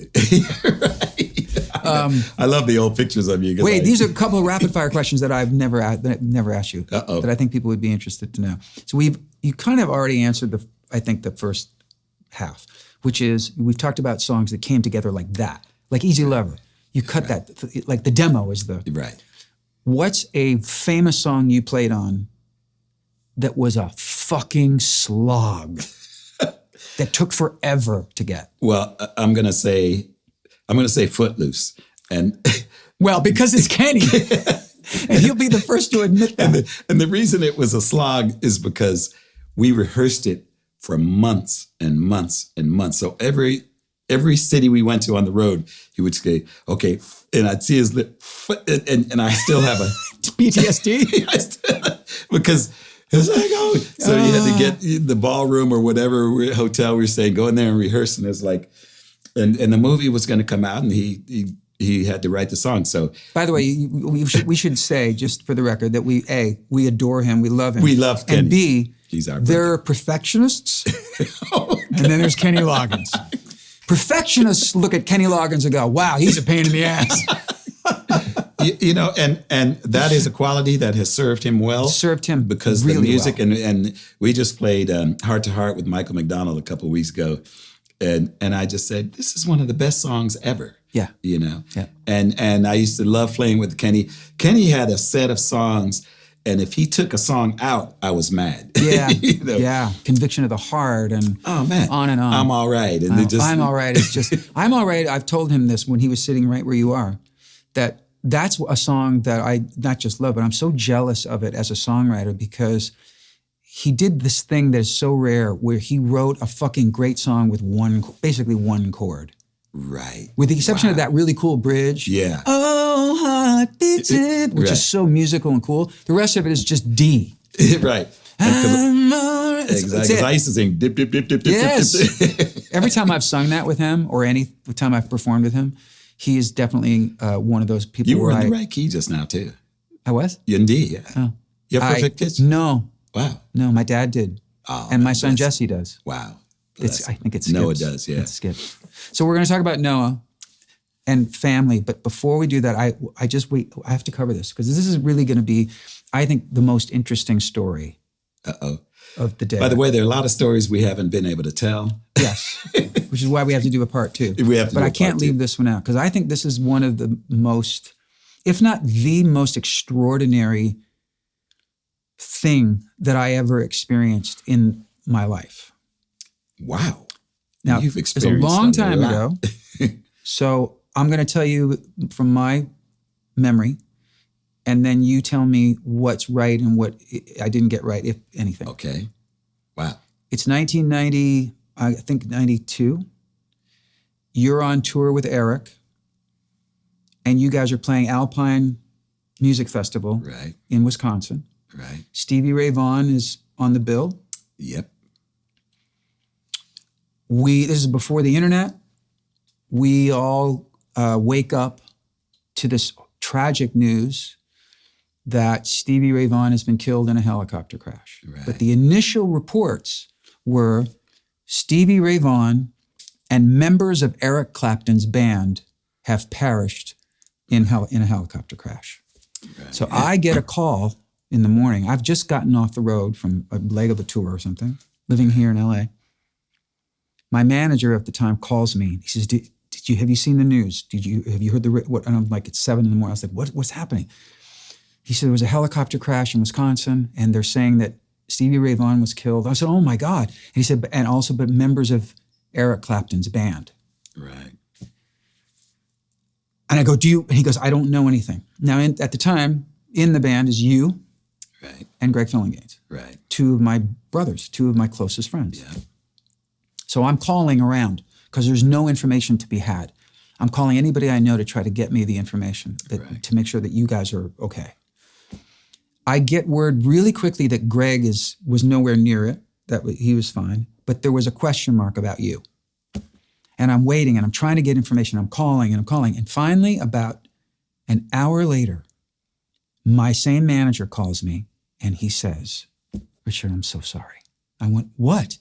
Right. I love the old pictures of you. Wait, these are a couple of rapid fire questions that I've never asked you. Uh-oh. That I think people would be interested to know. So you kind of already answered the first half, which is we've talked about songs that came together like that, like Easy Lover. You cut that, like the demo is the... Right. What's a famous song you played on that was a fucking slog that took forever to get? Well, I'm gonna say Footloose, and well, because it's Kenny, and he'll be the first to admit that. And the reason it was a slog is because we rehearsed it for months and months and months. So every city we went to on the road, he would say, "Okay," and I'd see his lip, and I still have a PTSD because. It's like, oh, so you had to get the ballroom or whatever hotel we were staying, go in there and rehearse. And it's like, and the movie was going to come out, and he had to write the song. So, by the way, we should say, just for the record, that we adore him, we love him, we love Kenny, and B, he's our there brother. are perfectionists, and then there's Kenny Loggins. Perfectionists look at Kenny Loggins and go, "Wow, he's a pain in the ass." And that is a quality that has served him well. Served him because really the music well. and we just played Heart to Heart with Michael McDonald a couple of weeks ago, and I just said, this is one of the best songs ever. Yeah. Yeah. And I used to love playing with Kenny. Kenny had a set of songs, and if he took a song out, I was mad. Yeah. Yeah. Conviction of the Heart and oh man, on and on. I'm all right. And I'm all right. It's just I'm all right. I've told him this when he was sitting right where you are, that's a song that I not just love, but I'm so jealous of it as a songwriter because he did this thing that is so rare where he wrote a fucking great song with basically one chord. Right. With the exception of that really cool bridge. Yeah. Oh, heart beating, which is so musical and cool. The rest of it is just D. Right. Exactly. Because I used to sing dip, dip, dip, dip, dip, yes. dip, dip. Every time I've sung that with him or any time I've performed with him, he is definitely one of those people. You were in the right key just now too. I was? Indeed, yeah. Oh. You have perfect pitch? No. Wow. No, my dad did. Oh, and my son Jesse does. Wow. I think it skips. Noah does, yeah. It skips. So we're going to talk about Noah. and family. But before we do that, I have to cover this because this is really going to be, I think, the most interesting story of the day. By the way, there are a lot of stories we haven't been able to tell. Yes, which is why we have to do a part 2. But I can't leave this one out because I think this is one of the most, if not the most extraordinary thing that I ever experienced in my life. Wow. Now, You've it's a experienced long time lot. ago. So I'm going to tell you from my memory, and then you tell me what's right and what I didn't get right, if anything. Okay. Wow. It's 1990, I think 92. You're on tour with Eric, and you guys are playing Alpine Music Festival in Wisconsin. Right. Stevie Ray Vaughan is on the bill. Yep. This is before the internet. We all wake up to this tragic news that Stevie Ray Vaughan has been killed in a helicopter crash. Right. But the initial reports were Stevie Ray Vaughan and members of Eric Clapton's band have perished in a helicopter crash. Right. So I get a call in the morning. I've just gotten off the road from a leg of a tour or something, living here in LA. My manager at the time calls me. He says, have you seen the news? Have you heard what? And I'm like, it's 7 in the morning. I was like, what's happening? He said, there was a helicopter crash in Wisconsin, and they're saying that Stevie Ray Vaughan was killed. I said, oh my God. And he said, but members of Eric Clapton's band. Right. And I go, and he goes, I don't know anything. Now, at the time, in the band is you and Greg Fillinganes. Right. 2 of my brothers, 2 of my closest friends. Yeah. So I'm calling around because there's no information to be had. I'm calling anybody I know to try to get me the information to make sure that you guys are okay. I get word really quickly that Greg was nowhere near it, that he was fine, but there was a question mark about you. And I'm waiting and I'm trying to get information. I'm calling. And finally, about an hour later, my same manager calls me and he says, Richard, I'm so sorry. I went, what?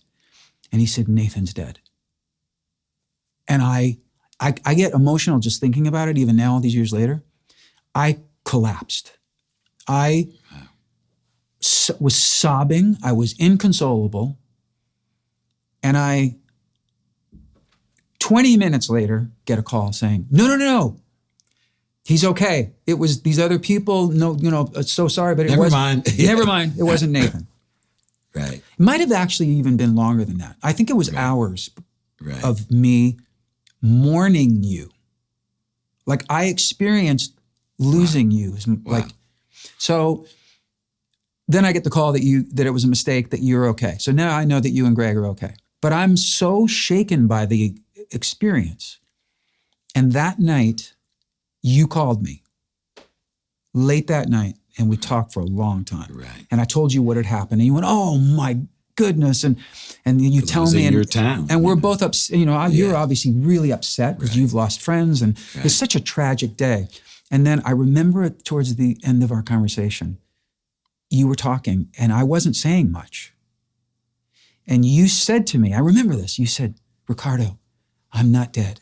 And he said, Nathan's dead. And I get emotional just thinking about it, even now, all these years later. I collapsed. I was sobbing. I was inconsolable. And 20 minutes later, get a call saying, no. He's okay. It was these other people. No, so sorry, but Never mind. Never mind. It wasn't Nathan. Right. It might have actually even been longer than that. I think it was hours of me mourning you. Like I experienced losing you. Like, so then I get the call that it was a mistake, that you're okay. So now I know that you and Greg are okay. But I'm so shaken by the experience. And that night, you called me late that night. And we talked for a long time. Right. And I told you what had happened. And you went, oh my goodness. And you tell me. In your town. And we're both upset. You're obviously really upset because you've lost friends. And it's such a tragic day. And then I remember towards the end of our conversation, you were talking and I wasn't saying much. And you said to me, I remember this, you said, Ricardo, I'm not dead.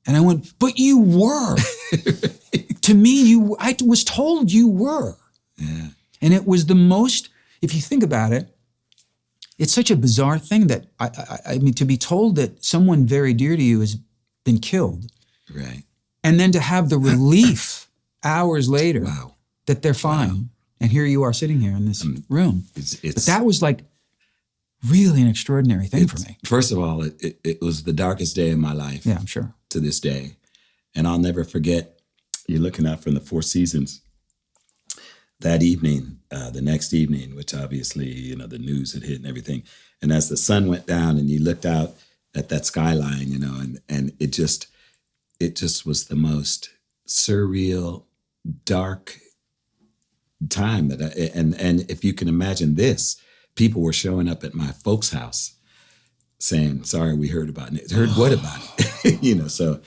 And I went, but you were. To me, I was told you were. Yeah. And it was the most, if you think about it, it's such a bizarre thing that, I mean, to be told that someone very dear to you has been killed. Right. And then to have the relief hours later that they're fine. Wow. And here you are sitting here in this room. But that was like really an extraordinary thing for me. First of all, it was the darkest day of my life. Yeah, I'm sure. To this day. And I'll never forget, you're looking out from the Four Seasons that evening, the next evening, which obviously, the news had hit and everything. And as the sun went down and you looked out at that skyline, and it just was the most surreal, dark time and if you can imagine this, people were showing up at my folks' house saying, sorry, we heard about it. Heard what about it? So.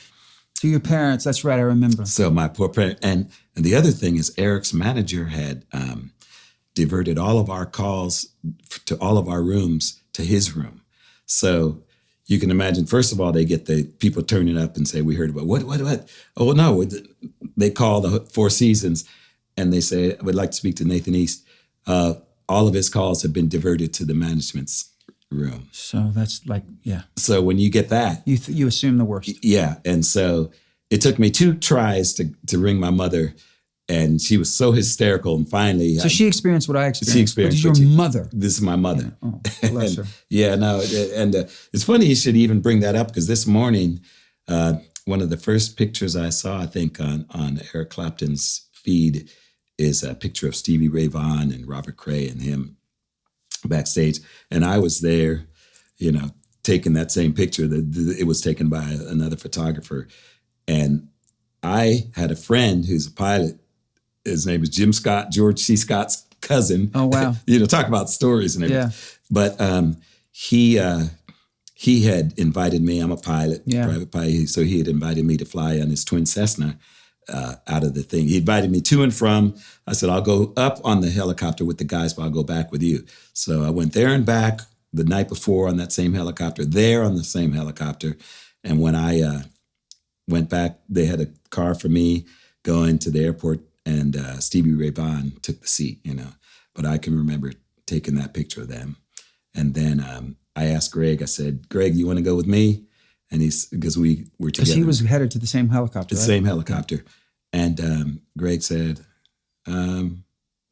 To your parents, that's right, I remember. So my poor parents, and the other thing is Eric's manager had diverted all of our calls to all of our rooms to his room. So, you can imagine, first of all, they get the people turning up and say, we heard about what? Oh, no. They call the Four Seasons and they say, I would like to speak to Nathan East. All of his calls have been diverted to the management's room. So that's like, yeah. So when you get that, You assume the worst. yeah. And so it took me 2 tries to ring my mother, and she was so hysterical. And finally, So she experienced what I experienced. She experienced But what your you- mother. this is my mother. Yeah. Oh, bless her. Yeah, no, and it's funny you should even bring that up, because this morning, one of the first pictures I saw, I think, on Eric Clapton's feed is a picture of Stevie Ray Vaughan and Robert Cray and him backstage. And I was there, taking that same picture. It was taken by another photographer. And I had a friend who's a pilot. His name is Jim Scott, George C. Scott's cousin. Oh, wow. Talk about stories and everything. Yeah. But he had invited me. I'm a pilot, Yeah. private pilot. So he had invited me to fly on his twin Cessna out of the thing. He invited me to and from. I said, I'll go up on the helicopter with the guys, but I'll go back with you. So I went there and back the night before on that same helicopter, there on the same helicopter. And when I went back, they had a car for me going to the airport, and Stevie Ray Vaughan took the seat, But I can remember taking that picture of them. And then I asked Greg, I said, Greg, you want to go with me? And because we were together. Because he was headed to the same helicopter, The right? same helicopter. And Greg said,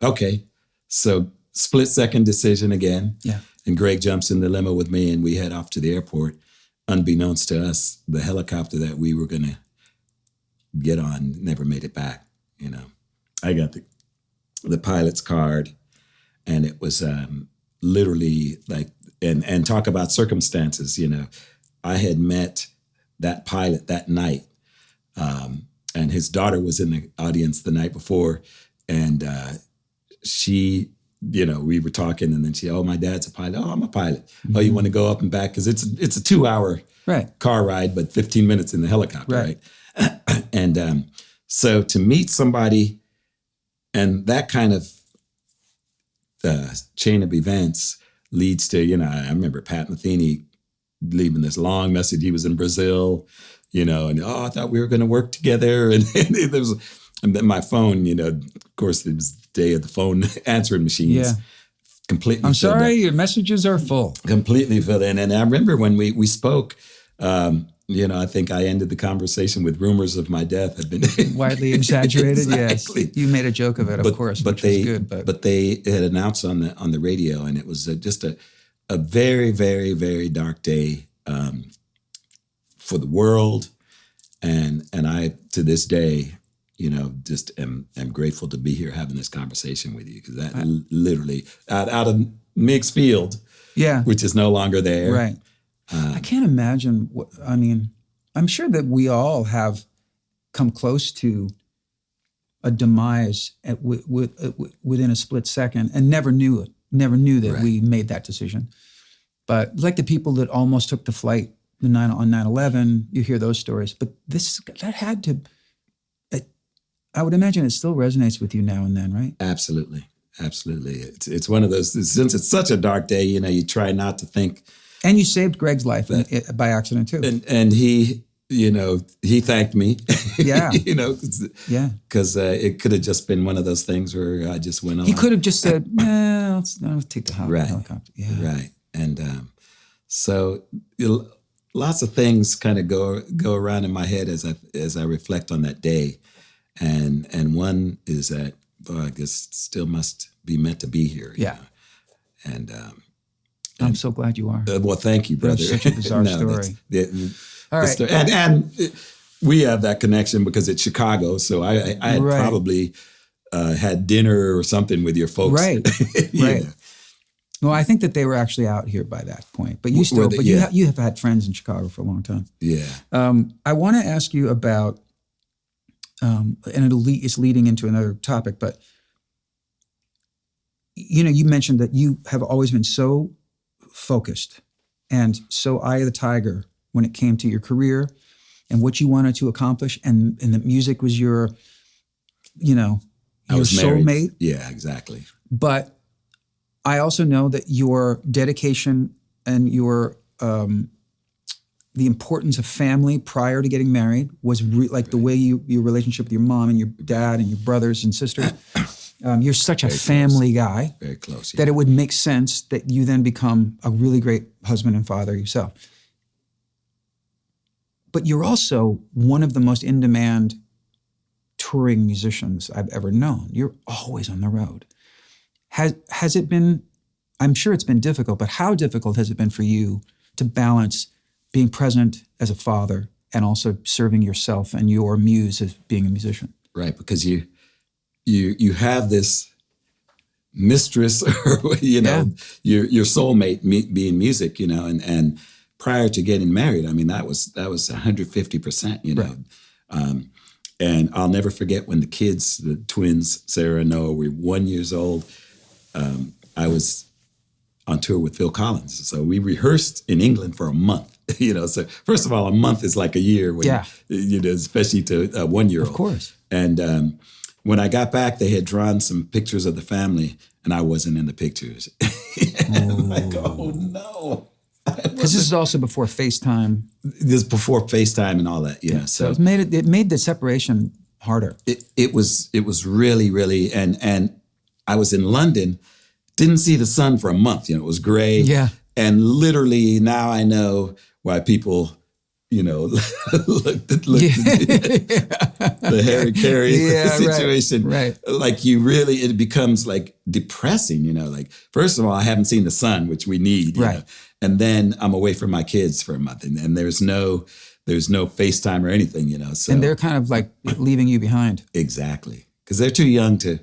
okay. So split-second decision again. Yeah. And Greg jumps in the limo with me, and we head off to the airport. Unbeknownst to us, the helicopter that we were going to get on never made it back, I got the pilot's card, and it was literally like, and talk about circumstances, I had met that pilot that night, and his daughter was in the audience the night before, and she, we were talking, and then she, oh, my dad's a pilot. Oh, I'm a pilot. Mm-hmm. Oh, you want to go up and back? Because it's a 2-hour car ride, but 15 minutes in the helicopter, right? And so to meet somebody, and that kind of chain of events leads to, I remember Pat Metheny leaving this long message. He was in Brazil, and I thought we were going to work together. And then my phone, of course, it was the day of the phone answering machines. Yeah. Completely. I'm sorry, your messages are full. Completely filled in. And I remember when we spoke, I think I ended the conversation with rumors of my death had been widely exaggerated. Exactly. Yes, you made a joke of it, of course, which was good. But they had announced on the radio, and it was just a very, very, very dark day for the world, and I to this day, just am grateful to be here having this conversation with you, because that literally out of Meigs Field, which is no longer there, right. I can't imagine I'm sure that we all have come close to a demise within a split second and never knew that we made that decision. But like the people that almost took the flight on 9/11, you hear those stories. But that had to, I would imagine it still resonates with you now and then, right? Absolutely. Absolutely. It's one of those, since it's such a dark day, you try not to think. And you saved Greg's life by accident too. And he, he thanked me. Yeah. Because it could have just been one of those things where I just went on. He could have just said, "Nah, let's take the helicopter." Yeah. Right. And so lots of things kind of go around in my head as I reflect on that day, and one is that, I guess still must be meant to be here. Yeah. And I'm so glad you are. Well, thank you, brother. That's such a bizarre story. All right. And we have that connection because it's Chicago. So I had probably had dinner or something with your folks. Right. Right. Well, I think that they were actually out here by that point. But you still, you have had friends in Chicago for a long time. Yeah. I want to ask you about, and it's leading into another topic, but you mentioned that you have always been so focused and so eye of the tiger when it came to your career and what you wanted to accomplish, and that music was your soulmate. Yeah, exactly. But I also know that your dedication and your the importance of family prior to getting married was like the way your relationship with your mom and your dad and your brothers and sisters. You're such a family guy. Very close. Yeah. That it would make sense that you then become a really great husband and father yourself. But you're also one of the most in-demand touring musicians I've ever known. You're always on the road. Has it been, I'm sure it's been difficult, but how difficult has it been for you to balance being present as a father and also serving yourself and your muse as being a musician? Right, because you have this mistress, or your soulmate being music, and prior to getting married, I mean that was 150%, Right. And I'll never forget when the kids, the twins, Sarah and Noah, were 1 year old. I was on tour with Phil Collins, so we rehearsed in England for a month. So first of all, a month is like a year, when, especially to a 1 year old. Of course. And when I got back, they had drawn some pictures of the family, and I wasn't in the pictures. I'm like, oh no. Because this is also before FaceTime. This is before FaceTime and all that, So it made the separation harder. It was really, really, and I was in London, didn't see the sun for a month. It was gray. Yeah. And literally now I know why people, look the Harry Carey situation. Right. Like it becomes like depressing, like, first of all, I haven't seen the sun, which we need, you know? And then I'm away from my kids for a month, and there's no FaceTime or anything, So, and they're kind of like leaving you behind. Exactly. Because they're too young to,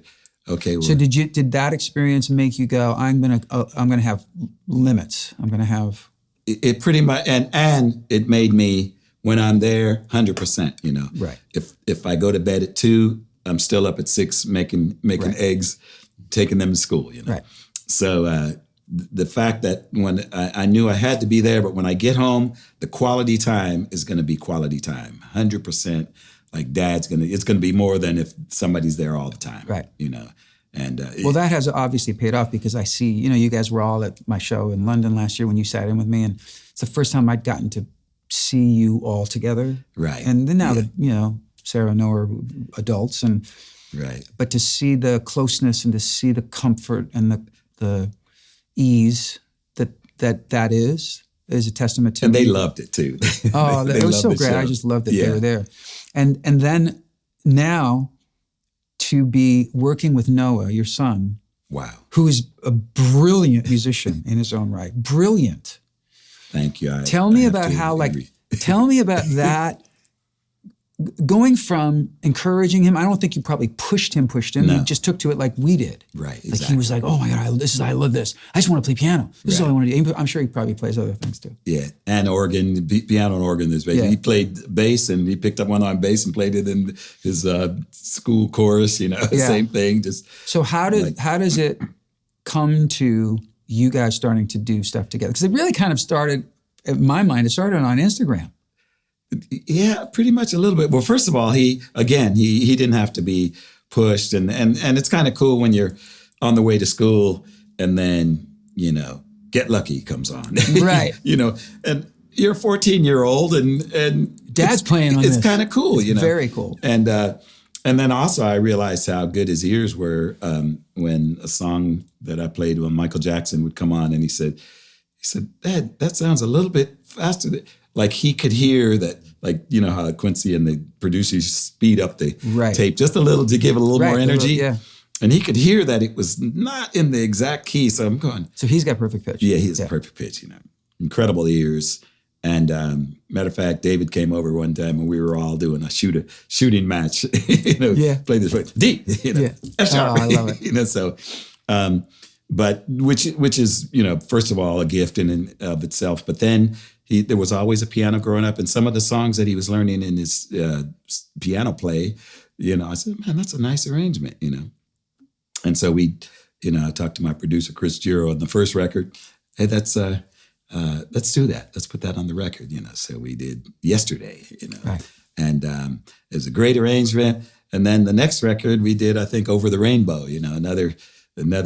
So did that experience make you go, I'm gonna have limits. I'm gonna have it pretty much, and it made me, when I'm there, 100%. Right. If I go to bed at 2, I'm still up at 6 making eggs, taking them to school. Right. So the fact that when I knew I had to be there, but when I get home, the quality time is going to be quality time, 100%. Like it's going to be more than if somebody's there all the time. Right. And that has obviously paid off, because I see, you guys were all at my show in London last year when you sat in with me, and it's the first time I'd gotten to see you all together. Right. And then now that, Sarah and Noah are adults, and right. But to see the closeness and to see the comfort and the ease that is a testament to. And they loved it too. Oh, it was so great. Show. I just loved that they were there. And then now to be working with Noah, your son. Wow. Who is a brilliant musician in his own right. Brilliant. Thank you. Tell me about that. Going from encouraging him, I don't think you probably pushed him. No. You just took to it like we did. Right, exactly. Like he was like, oh my God, I love this. I just want to play piano. This is all I want to do. I'm sure he probably plays other things too. Yeah, and organ, piano and organ. He played bass, and he picked up one on bass and played it in his school chorus, same thing. So how does it come to you guys starting to do stuff together? Because it really kind of started, in my mind, it started on Instagram. Yeah, pretty much a little bit. Well, first of all, he didn't have to be pushed, and it's kind of cool when you're on the way to school, and then Get Lucky comes on, right? And you're a 14-year-old, and Dad's playing on this. It's kind of cool, very cool. And then also I realized how good his ears were when a song that I played when Michael Jackson would come on, and he said, Dad, that sounds a little bit faster. Like he could hear that, like, how Quincy and the producers speed up the tape just a little to give it a little more energy. And he could hear that it was not in the exact key. So I'm going. So he's got perfect pitch. Yeah, he has perfect pitch, incredible ears. And matter of fact, David came over one time and we were all doing a shooting match. Play this D, F sharp. Oh, I love it. So, but which is, first of all, a gift in and of itself. But then there was always a piano growing up, and some of the songs that he was learning in his piano play, I said, man, that's a nice arrangement, And so I talked to my producer, Chris Giro, on the first record. Hey, let's do that. Let's put that on the record, So we did Yesterday, Right. And it was a great arrangement. And then the next record we did, I think, Over the Rainbow, another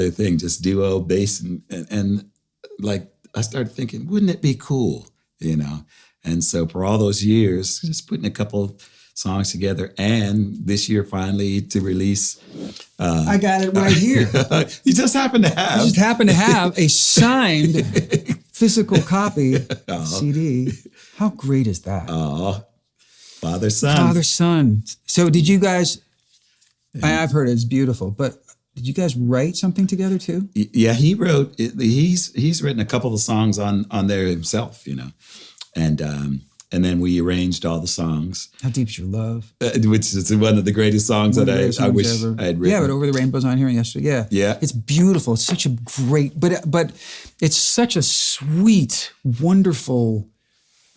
thing, just duo, bass, and like I started thinking, wouldn't it be cool, And so for all those years, just putting a couple songs together, and this year finally to release. I got it right here. You just happen to have a signed physical copy CD. How great is that? Oh, father, son. Father, son. So did you guys, I've heard it's beautiful, but did you guys write something together too? Yeah, he wrote, he's written a couple of songs on there himself, and then we arranged all the songs. How Deep's Your Love? Which is one of the greatest songs that I wish ever. I had written. Yeah, but Over the Rainbow's on here yesterday. Yeah. Yeah. It's beautiful. It's such a great, but it's such a sweet, wonderful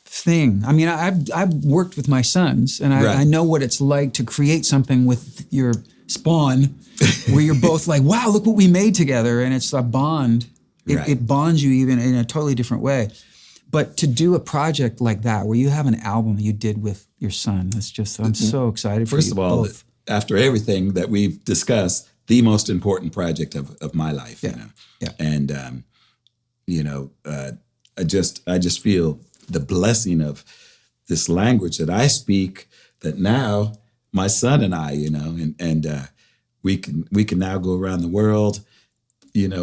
thing. I mean, I've worked with my sons, and I know what it's like to create something with your spawn where you're both like, wow, look what we made together. And it's a bond. It bonds you even in a totally different way. But to do a project like that, where you have an album you did with your son, it's just, I'm so excited for you. First of all, both. After everything that we've discussed, the most important project of my life, Yeah. And, I just feel the blessing of this language that I speak, that now my son and I, we can now go around the world,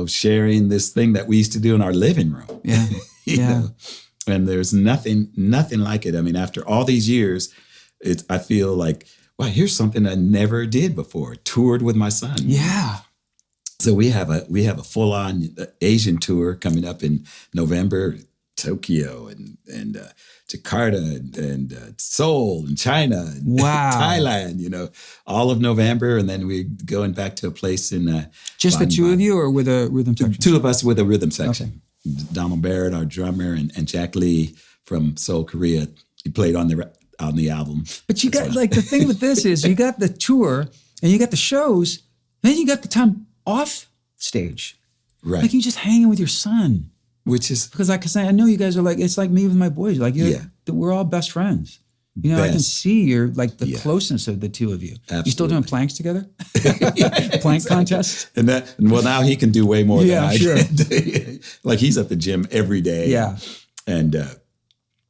sharing this thing that we used to do in our living room. Yeah. you know? And there's nothing like it. I mean, after all these years, I feel like, wow, here's something I never did before. Toured with my son. Yeah. So we have a full-on Asian tour coming up in November, Tokyo and Jakarta and Seoul and China and Thailand, all of November. And then we're going back to a place in just the two of you, or with a rhythm section? Two of us with a rhythm section. Okay. Donald Barrett, our drummer, and Jack Lee from Seoul, Korea. He played on the album. But you got the thing with this is you got the tour and you got the shows, and then you got the time off stage. Right. Like you just hanging with your son. Which is because I know you guys are like, it's like me with my boys. Like we're all best friends. I can see the closeness of the two of you. Absolutely. You still doing planks together? Plank contests? And now he can do way more than I can. Like he's at the gym every day. Yeah. And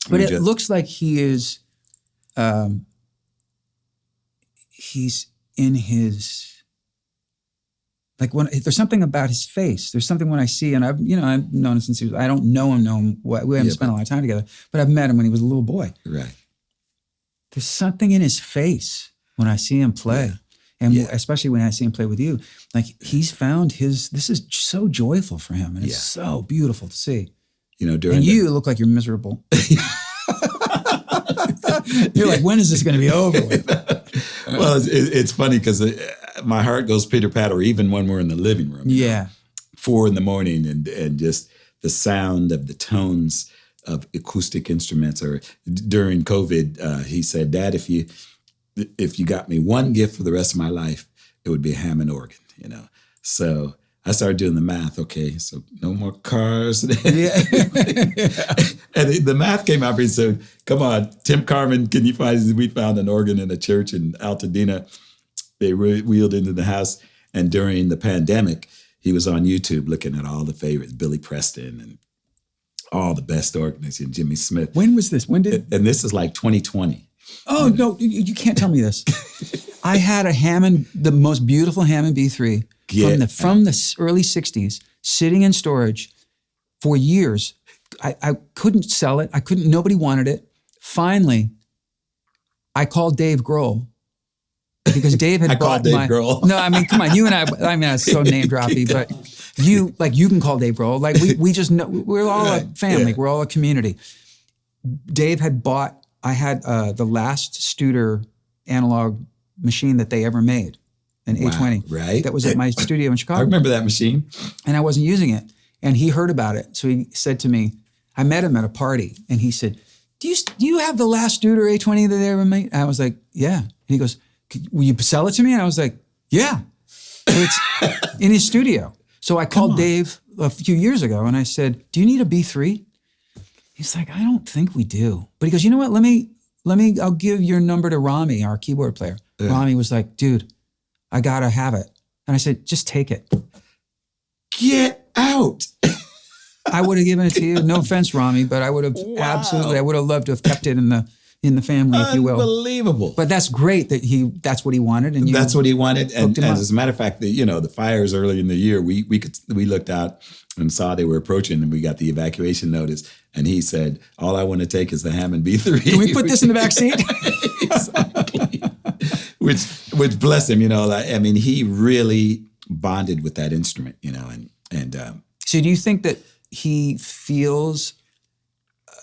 but it looks like he is he's in his, like when there's something about his face. There's something when I see, and I've known him since I don't know him. We haven't spent a lot of time together, but I've met him when he was a little boy. Right. There's something in his face when I see him play. And especially when I see him play with you, like he's found this is so joyful for him. And it's so beautiful to see. You look like you're miserable. You're like, when is this going to be over with? Well, it's funny because my heart goes pitter-patter even when we're in the living room. Yeah. 4 a.m. and just the sound of the tones of acoustic instruments. Or during COVID, he said, Dad, if you got me one gift for the rest of my life, it would be a Hammond organ, So I started doing the math. Okay, so no more cars. Yeah. And the math came out and said, come on, Tim Carmen, can you find, we found an organ in a church in Altadena. They wheeled into the house. And during the pandemic, he was on YouTube looking at all the favorites, Billy Preston and all the best organists, and Jimmy Smith. When was this? And this is like 2020. Oh, no, you can't tell me this. I had a Hammond, the most beautiful Hammond B3 from the early 60s, sitting in storage for years. I couldn't sell it. Nobody wanted it. Finally, I called Dave Grohl because Dave had bought Dave Grohl. No, I mean, come on, you and I mean, it's so name droppy, but you can call Dave Grohl. Like we just know, we're all a family. Yeah. We're all a community. Dave had bought, I had the last Studer analog machine that they ever made, an A20. Right. That was at my studio in Chicago. I remember that machine. And I wasn't using it. And he heard about it. So he said to me, I met him at a party, and he said, do you have the last Studer A20 that they ever made? And I was like, yeah. And he goes, will you sell it to me? And I was like, yeah. So it's in his studio. So I called Dave a few years ago, and I said, do you need a B3? He's like, I don't think we do. But he goes, you know what? I'll give your number to Rami, our keyboard player. Yeah. Rami was like, dude, I gotta have it. And I said, just take it. Get out. I would have given it to you. No offense, Rami, but I would have absolutely. I would have loved to have kept it in the family, if you will. Unbelievable. But that's great that that's what he wanted, and that's what he wanted. And him up. as a matter of fact, the fires early in the year, we looked out and saw they were approaching, and we got the evacuation notice. And he said, "All I want to take is the Hammond B3." Can we put this in the back seat? Exactly. Which bless him, I mean, he really bonded with that instrument, and So do you think that he feels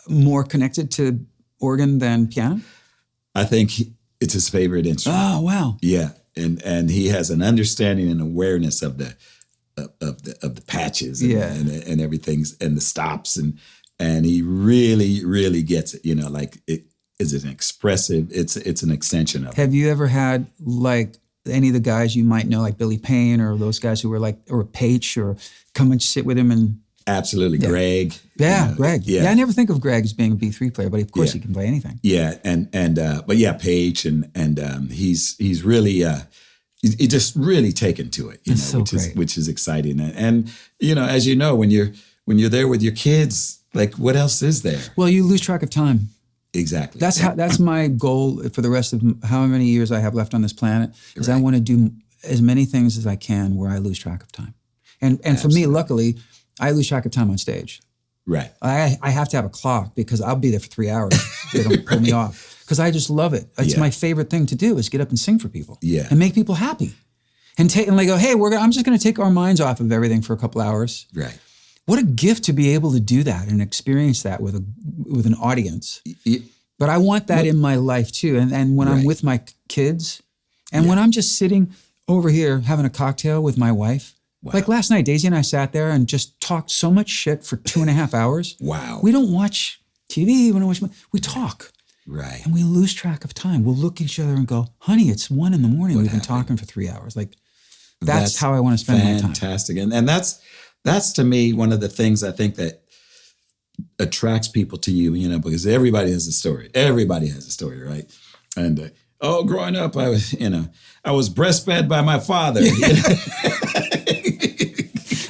more connected to organ than piano? I think it's his favorite instrument. Oh, wow. Yeah, and he has an understanding and awareness of the patches and everything and the stops and he really, really gets it. Like it is an expressive. It's an extension of it. Have you ever had like any of the guys you might know, like Billy Payne or those guys who were like, or Paich, or come and sit with him and? Absolutely, yeah. Greg. Yeah, Greg. Yeah, I never think of Greg as being a B3 player, but of course he can play anything. Yeah, but yeah, Paich and he's really he's just really taken to it, which is exciting. And as you know, when you're there with your kids, like what else is there? Well, you lose track of time. Exactly. That's my goal for the rest of how many years I have left on this planet. Is I want to do as many things as I can where I lose track of time. And for me, luckily, I lose track of time on stage. Right. I have to have a clock because I'll be there for 3 hours. They don't pull me off because I just love it. It's my favorite thing to do is get up and sing for people. Yeah. And make people happy. And they go, hey, I'm just going to take our minds off of everything for a couple hours. Right. What a gift to be able to do that and experience that with an audience. But I want that in my life too. And when I'm with my kids, and when I'm just sitting over here having a cocktail with my wife. Wow. Like last night, Daisy and I sat there and just talked so much shit for 2.5 hours. Wow. We don't watch TV, we talk. Right. And we lose track of time. We'll look at each other and go, honey, it's 1 a.m. We've been talking for 3 hours. Like that's how I want to spend my time. Fantastic. And that's to me one of the things I think that attracts people to you, because everybody has a story. Everybody has a story, right? And growing up, I was breastfed by my father.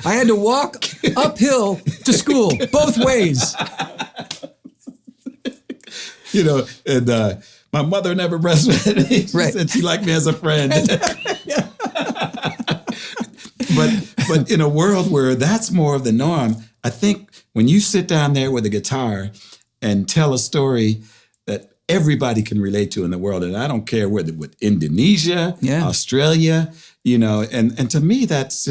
I had to walk uphill to school both ways. And my mother never breastfed me. She said she liked me as a friend. But in a world where that's more of the norm, I think when you sit down there with a guitar and tell a story that everybody can relate to in the world, and I don't care whether with Indonesia, Australia, and to me that's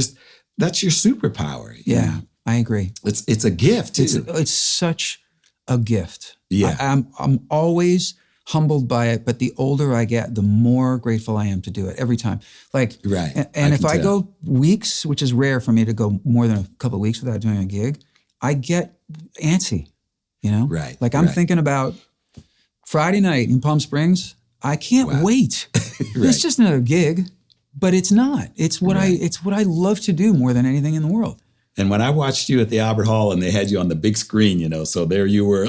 your superpower. Yeah, I agree. It's a gift too. It's such a gift. Yeah, I'm always humbled by it, but the older I get, the more grateful I am to do it every time. And if I go weeks, which is rare for me to go more than a couple of weeks without doing a gig, I get antsy, Right. Like I'm thinking about Friday night in Palm Springs. I can't wait. It's just another gig, but it's not. It's what I love to do more than anything in the world. And when I watched you at the Albert Hall and they had you on the big screen, so there you were,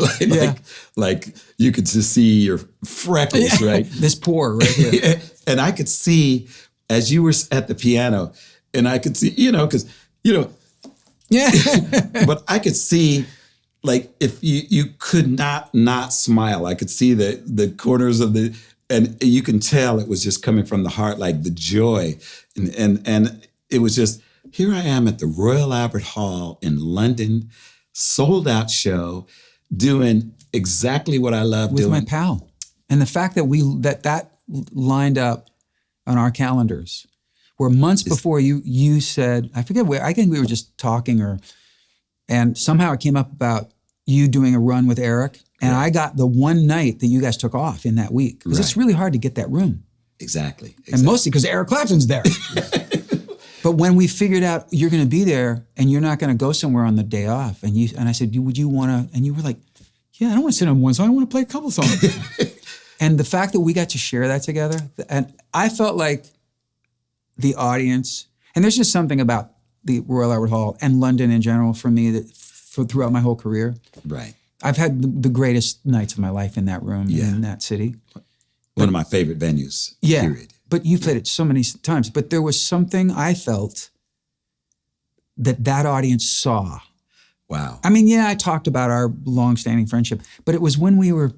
like you could just see your freckles, right? This pore right here. And I could see as you were at the piano, and I could see, because, but I could see, like, if you could not smile. I could see the corners of and you can tell it was just coming from the heart, like the joy. And it was just, here I am at the Royal Albert Hall in London, sold out show, doing exactly what I love doing. With my pal. And the fact that that lined up on our calendars, where months before you said, I forget where, I think we were just talking and somehow it came up about you doing a run with Eric. And I got the one night that you guys took off in that week. Because it's really hard to get that room. Exactly. And mostly because Eric Clapton's there. But when we figured out you're going to be there and you're not going to go somewhere on the day off, and I said, would you want to? And you were like, yeah, I don't want to sit on one song. I want to play a couple songs. And the fact that we got to share that together, and I felt like the audience, and there's just something about the Royal Albert Hall and London in general for me that throughout my whole career. Right. I've had the greatest nights of my life in that room, in that city. One of my favorite venues, period. But you played it so many times. But there was something I felt that audience saw Wow. I mean, yeah, I talked about our long-standing friendship, but it was when we were,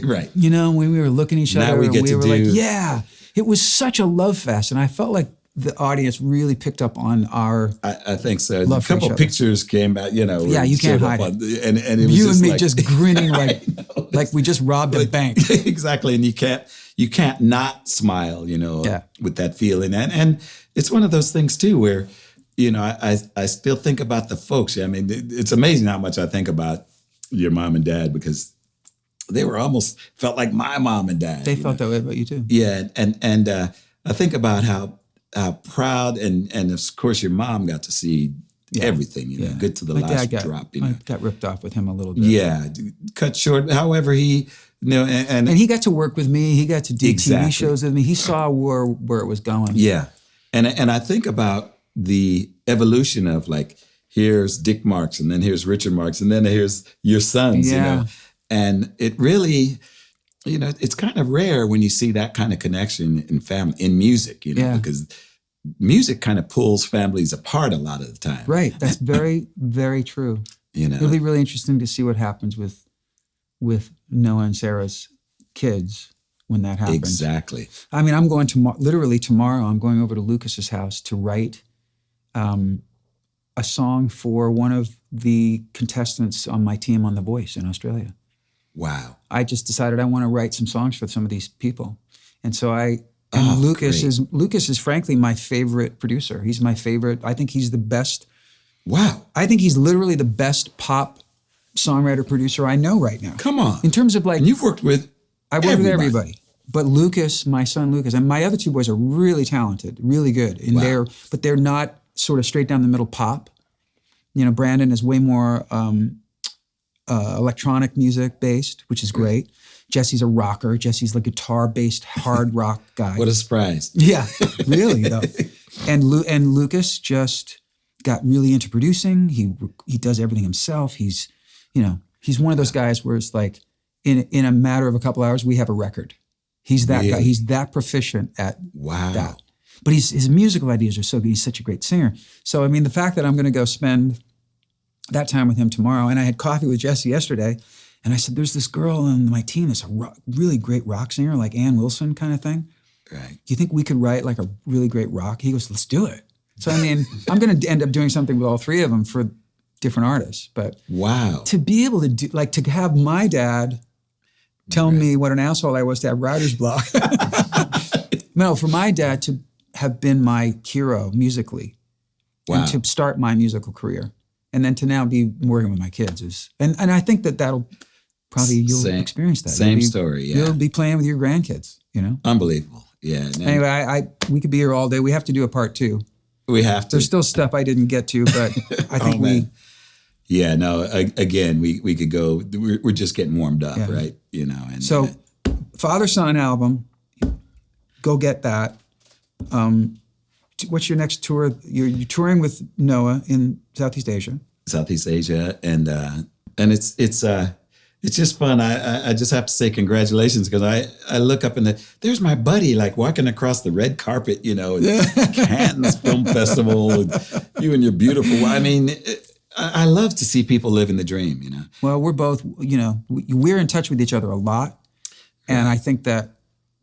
Right. you know, when we were looking at each Now other we and get we to were do- like, yeah, it was such a love fest. And I felt like the audience really picked up on our I think so. A love for couple each other. pictures came out, you know. Yeah, were you can't showed up hide and it was you just and me like, just grinning know. like we just robbed a bank. Exactly. And you can't not smile, you know, Yeah. with that feeling. And it's one of those things too, where, you know, I still think about the folks. I mean, it's amazing how much I think about your mom and dad, because they were almost felt like my mom and dad. They felt that way about you too. Yeah. And I think about how proud and of course your mom got to see everything, you know, good to the My last dad drop, you I know. got ripped off with him a little bit. Yeah, cut short. However, he, you know, and And he got to work with me. He got to do Exactly. TV shows with me. He saw where it was going. yeah, and I think about the evolution of like, here's Dick Marx, and then here's Richard Marx, and then here's your sons, you Yeah. know, and it really, you know, it's kind of rare when you see that kind of connection in family, in music, you know, Yeah. because music kind of pulls families apart a lot of the time. Right. That's very, very true. You know, It'll be really interesting to see what happens with Noah and Sarah's kids when that happens. exactly. I mean, I'm going to literally tomorrow. I'm going over to Lucas's house to write a song for one of the contestants on my team on The Voice in Australia. Wow. I just decided I want to write some songs for some of these people, and so great. Lucas is frankly my favorite producer. He's my favorite. I think he's the best. Wow. I think he's literally the best pop songwriter producer I know right now. Come on. In terms of like, And you've worked with I work with everybody. But Lucas, my son Lucas, and my other two boys are really talented, really good. And Wow. they're not sort of straight down the middle pop. You know, Brandon is way more electronic music based, which is great. Jesse's a rocker. Jesse's the guitar based hard rock guy. What a surprise. Yeah, really though. And Lucas just got really into producing. He does everything himself. He's one of those guys where it's like in a matter of a couple hours we have a record. He's that guy. Really? He's that proficient at Wow. that. But his musical ideas are so good. He's such a great singer. So I mean, the fact that I'm going to go spend that time with him tomorrow, and I had coffee with Jesse yesterday, and I said, "There's this girl on my team that's a really great rock singer, like Ann Wilson kind of thing. Right. Do you think we could write like a really great rock?" He goes, "Let's do it." So I mean, I'm going to end up doing something with all three of them for different artists. But Wow. to be able to do, like, to have my dad tell me what an asshole I was to have writer's block. No, for my dad to have been my hero musically, Wow. and to start my musical career, and then to now be working with my kids is, and I think that'll probably you'll Same- experience that. same You'll be- story, yeah. You'll be playing with your grandkids, you know. Unbelievable. Yeah. And Anyway, we could be here all day. We have to do a part 2. we have to. There's still stuff I didn't get to, but I think man. Yeah, no, again, we could go, we're just getting warmed up, Yeah. right? You know, and So, Father-Son album, go get that. What's your next tour? You're touring with Noah in Southeast Asia. Southeast Asia, and it's just fun. I just have to say congratulations, because I look up and there's my buddy like walking across the red carpet, you know, at Cannes Film Festival, and you and your beautiful. I mean, I love to see people living the dream, you know. Well, we're both, you know, we're in touch with each other a lot, and I think that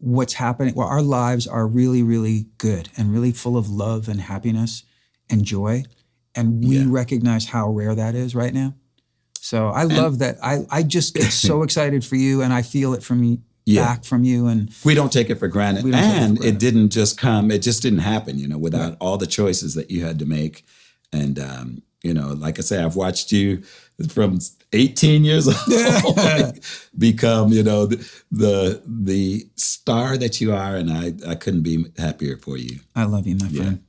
what's happening, well, our lives are really, really good and really full of love and happiness and joy, and we recognize how rare that is right now. So I love that. I just get so excited for you, and I feel it from you, back from you. And we don't take it for granted. We don't take it for And granted. it didn't just come, it just didn't happen, you know, without all the choices that you had to make. And, you know, like I say, I've watched you from 18 years old become, you know, the star that you are. And I couldn't be happier for you. I love you, my friend.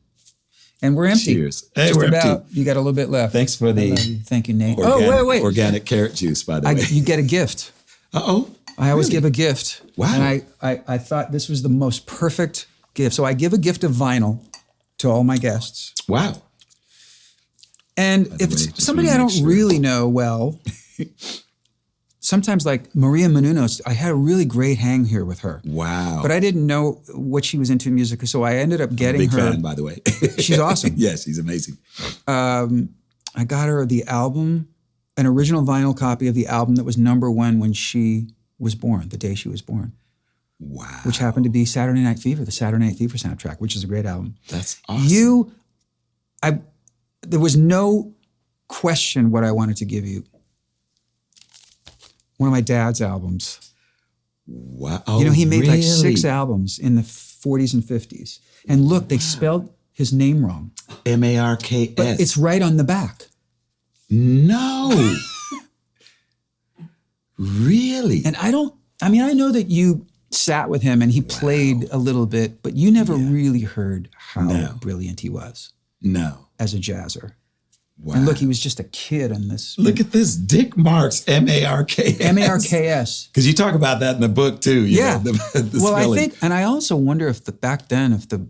And we're empty. Cheers. Hey, Just we're about. empty. You got a little bit left. Thanks for I love you. the Thank you, Nate. organic, wait. organic carrot juice, by the way. You get a gift. Uh-oh. I always give a gift. Wow. And I thought this was the most perfect gift. So I give a gift of vinyl to all my guests. Wow. And the if way, it's just somebody I wanna don't make sure. really know well, sometimes like Maria Menounos, I had a really great hang here with her. Wow. But I didn't know what she was into in music. So I ended up getting Big her. fan, by the way. She's awesome. Yes, she's amazing. I got her the album, an original vinyl copy of the album that was #1 when she was born, the day she was born. Wow. Which happened to be Saturday Night Fever, the Saturday Night Fever soundtrack, which is a great album. That's awesome. There was no question what I wanted to give you. One of my dad's albums. Wow. You know, he made like really? 6 albums in the 40s and 50s. And look, they spelled his name wrong. Marks. But it's right on the back. No. Really? And I know that you sat with him and he played a little bit, but you never really heard how brilliant he was. No. As a jazzer. Wow. And look, he was just a kid on this. Look at this, Dick Marks, Marks. Marks. Because you talk about that in the book too. You know, the well, spelling. I think, and I also wonder if back then, if the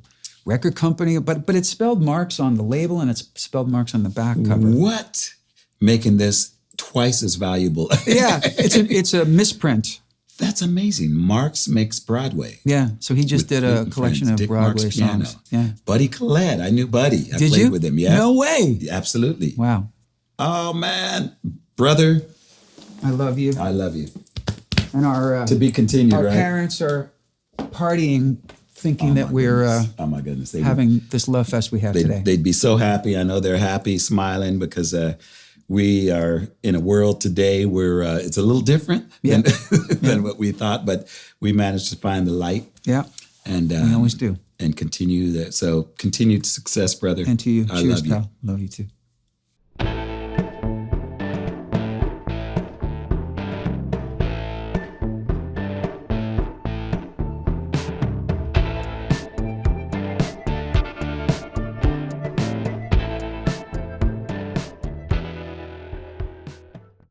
record company, but it's spelled Marks on the label and it's spelled Marks on the back cover. What? Making this twice as valuable. Yeah, it's a misprint. That's amazing. Marx makes Broadway. Yeah, so he just did a collection of Dick Broadway Marks songs. Piano. Yeah. Buddy Collette. I knew Buddy. I Did played you? with him. Yeah. No way. Yeah, absolutely. Wow. Oh man, brother. I love you. I love you. And our To be continued, our right? parents are partying, thinking that we're oh my goodness, having this love fest we have today. They'd be so happy. I know they're happy, smiling because we are in a world today where it's a little different than what we thought, but we managed to find the light. Yeah, and we always do. And continue that. So continued success, brother. And to you. I Cheers, love you. pal. Love you too.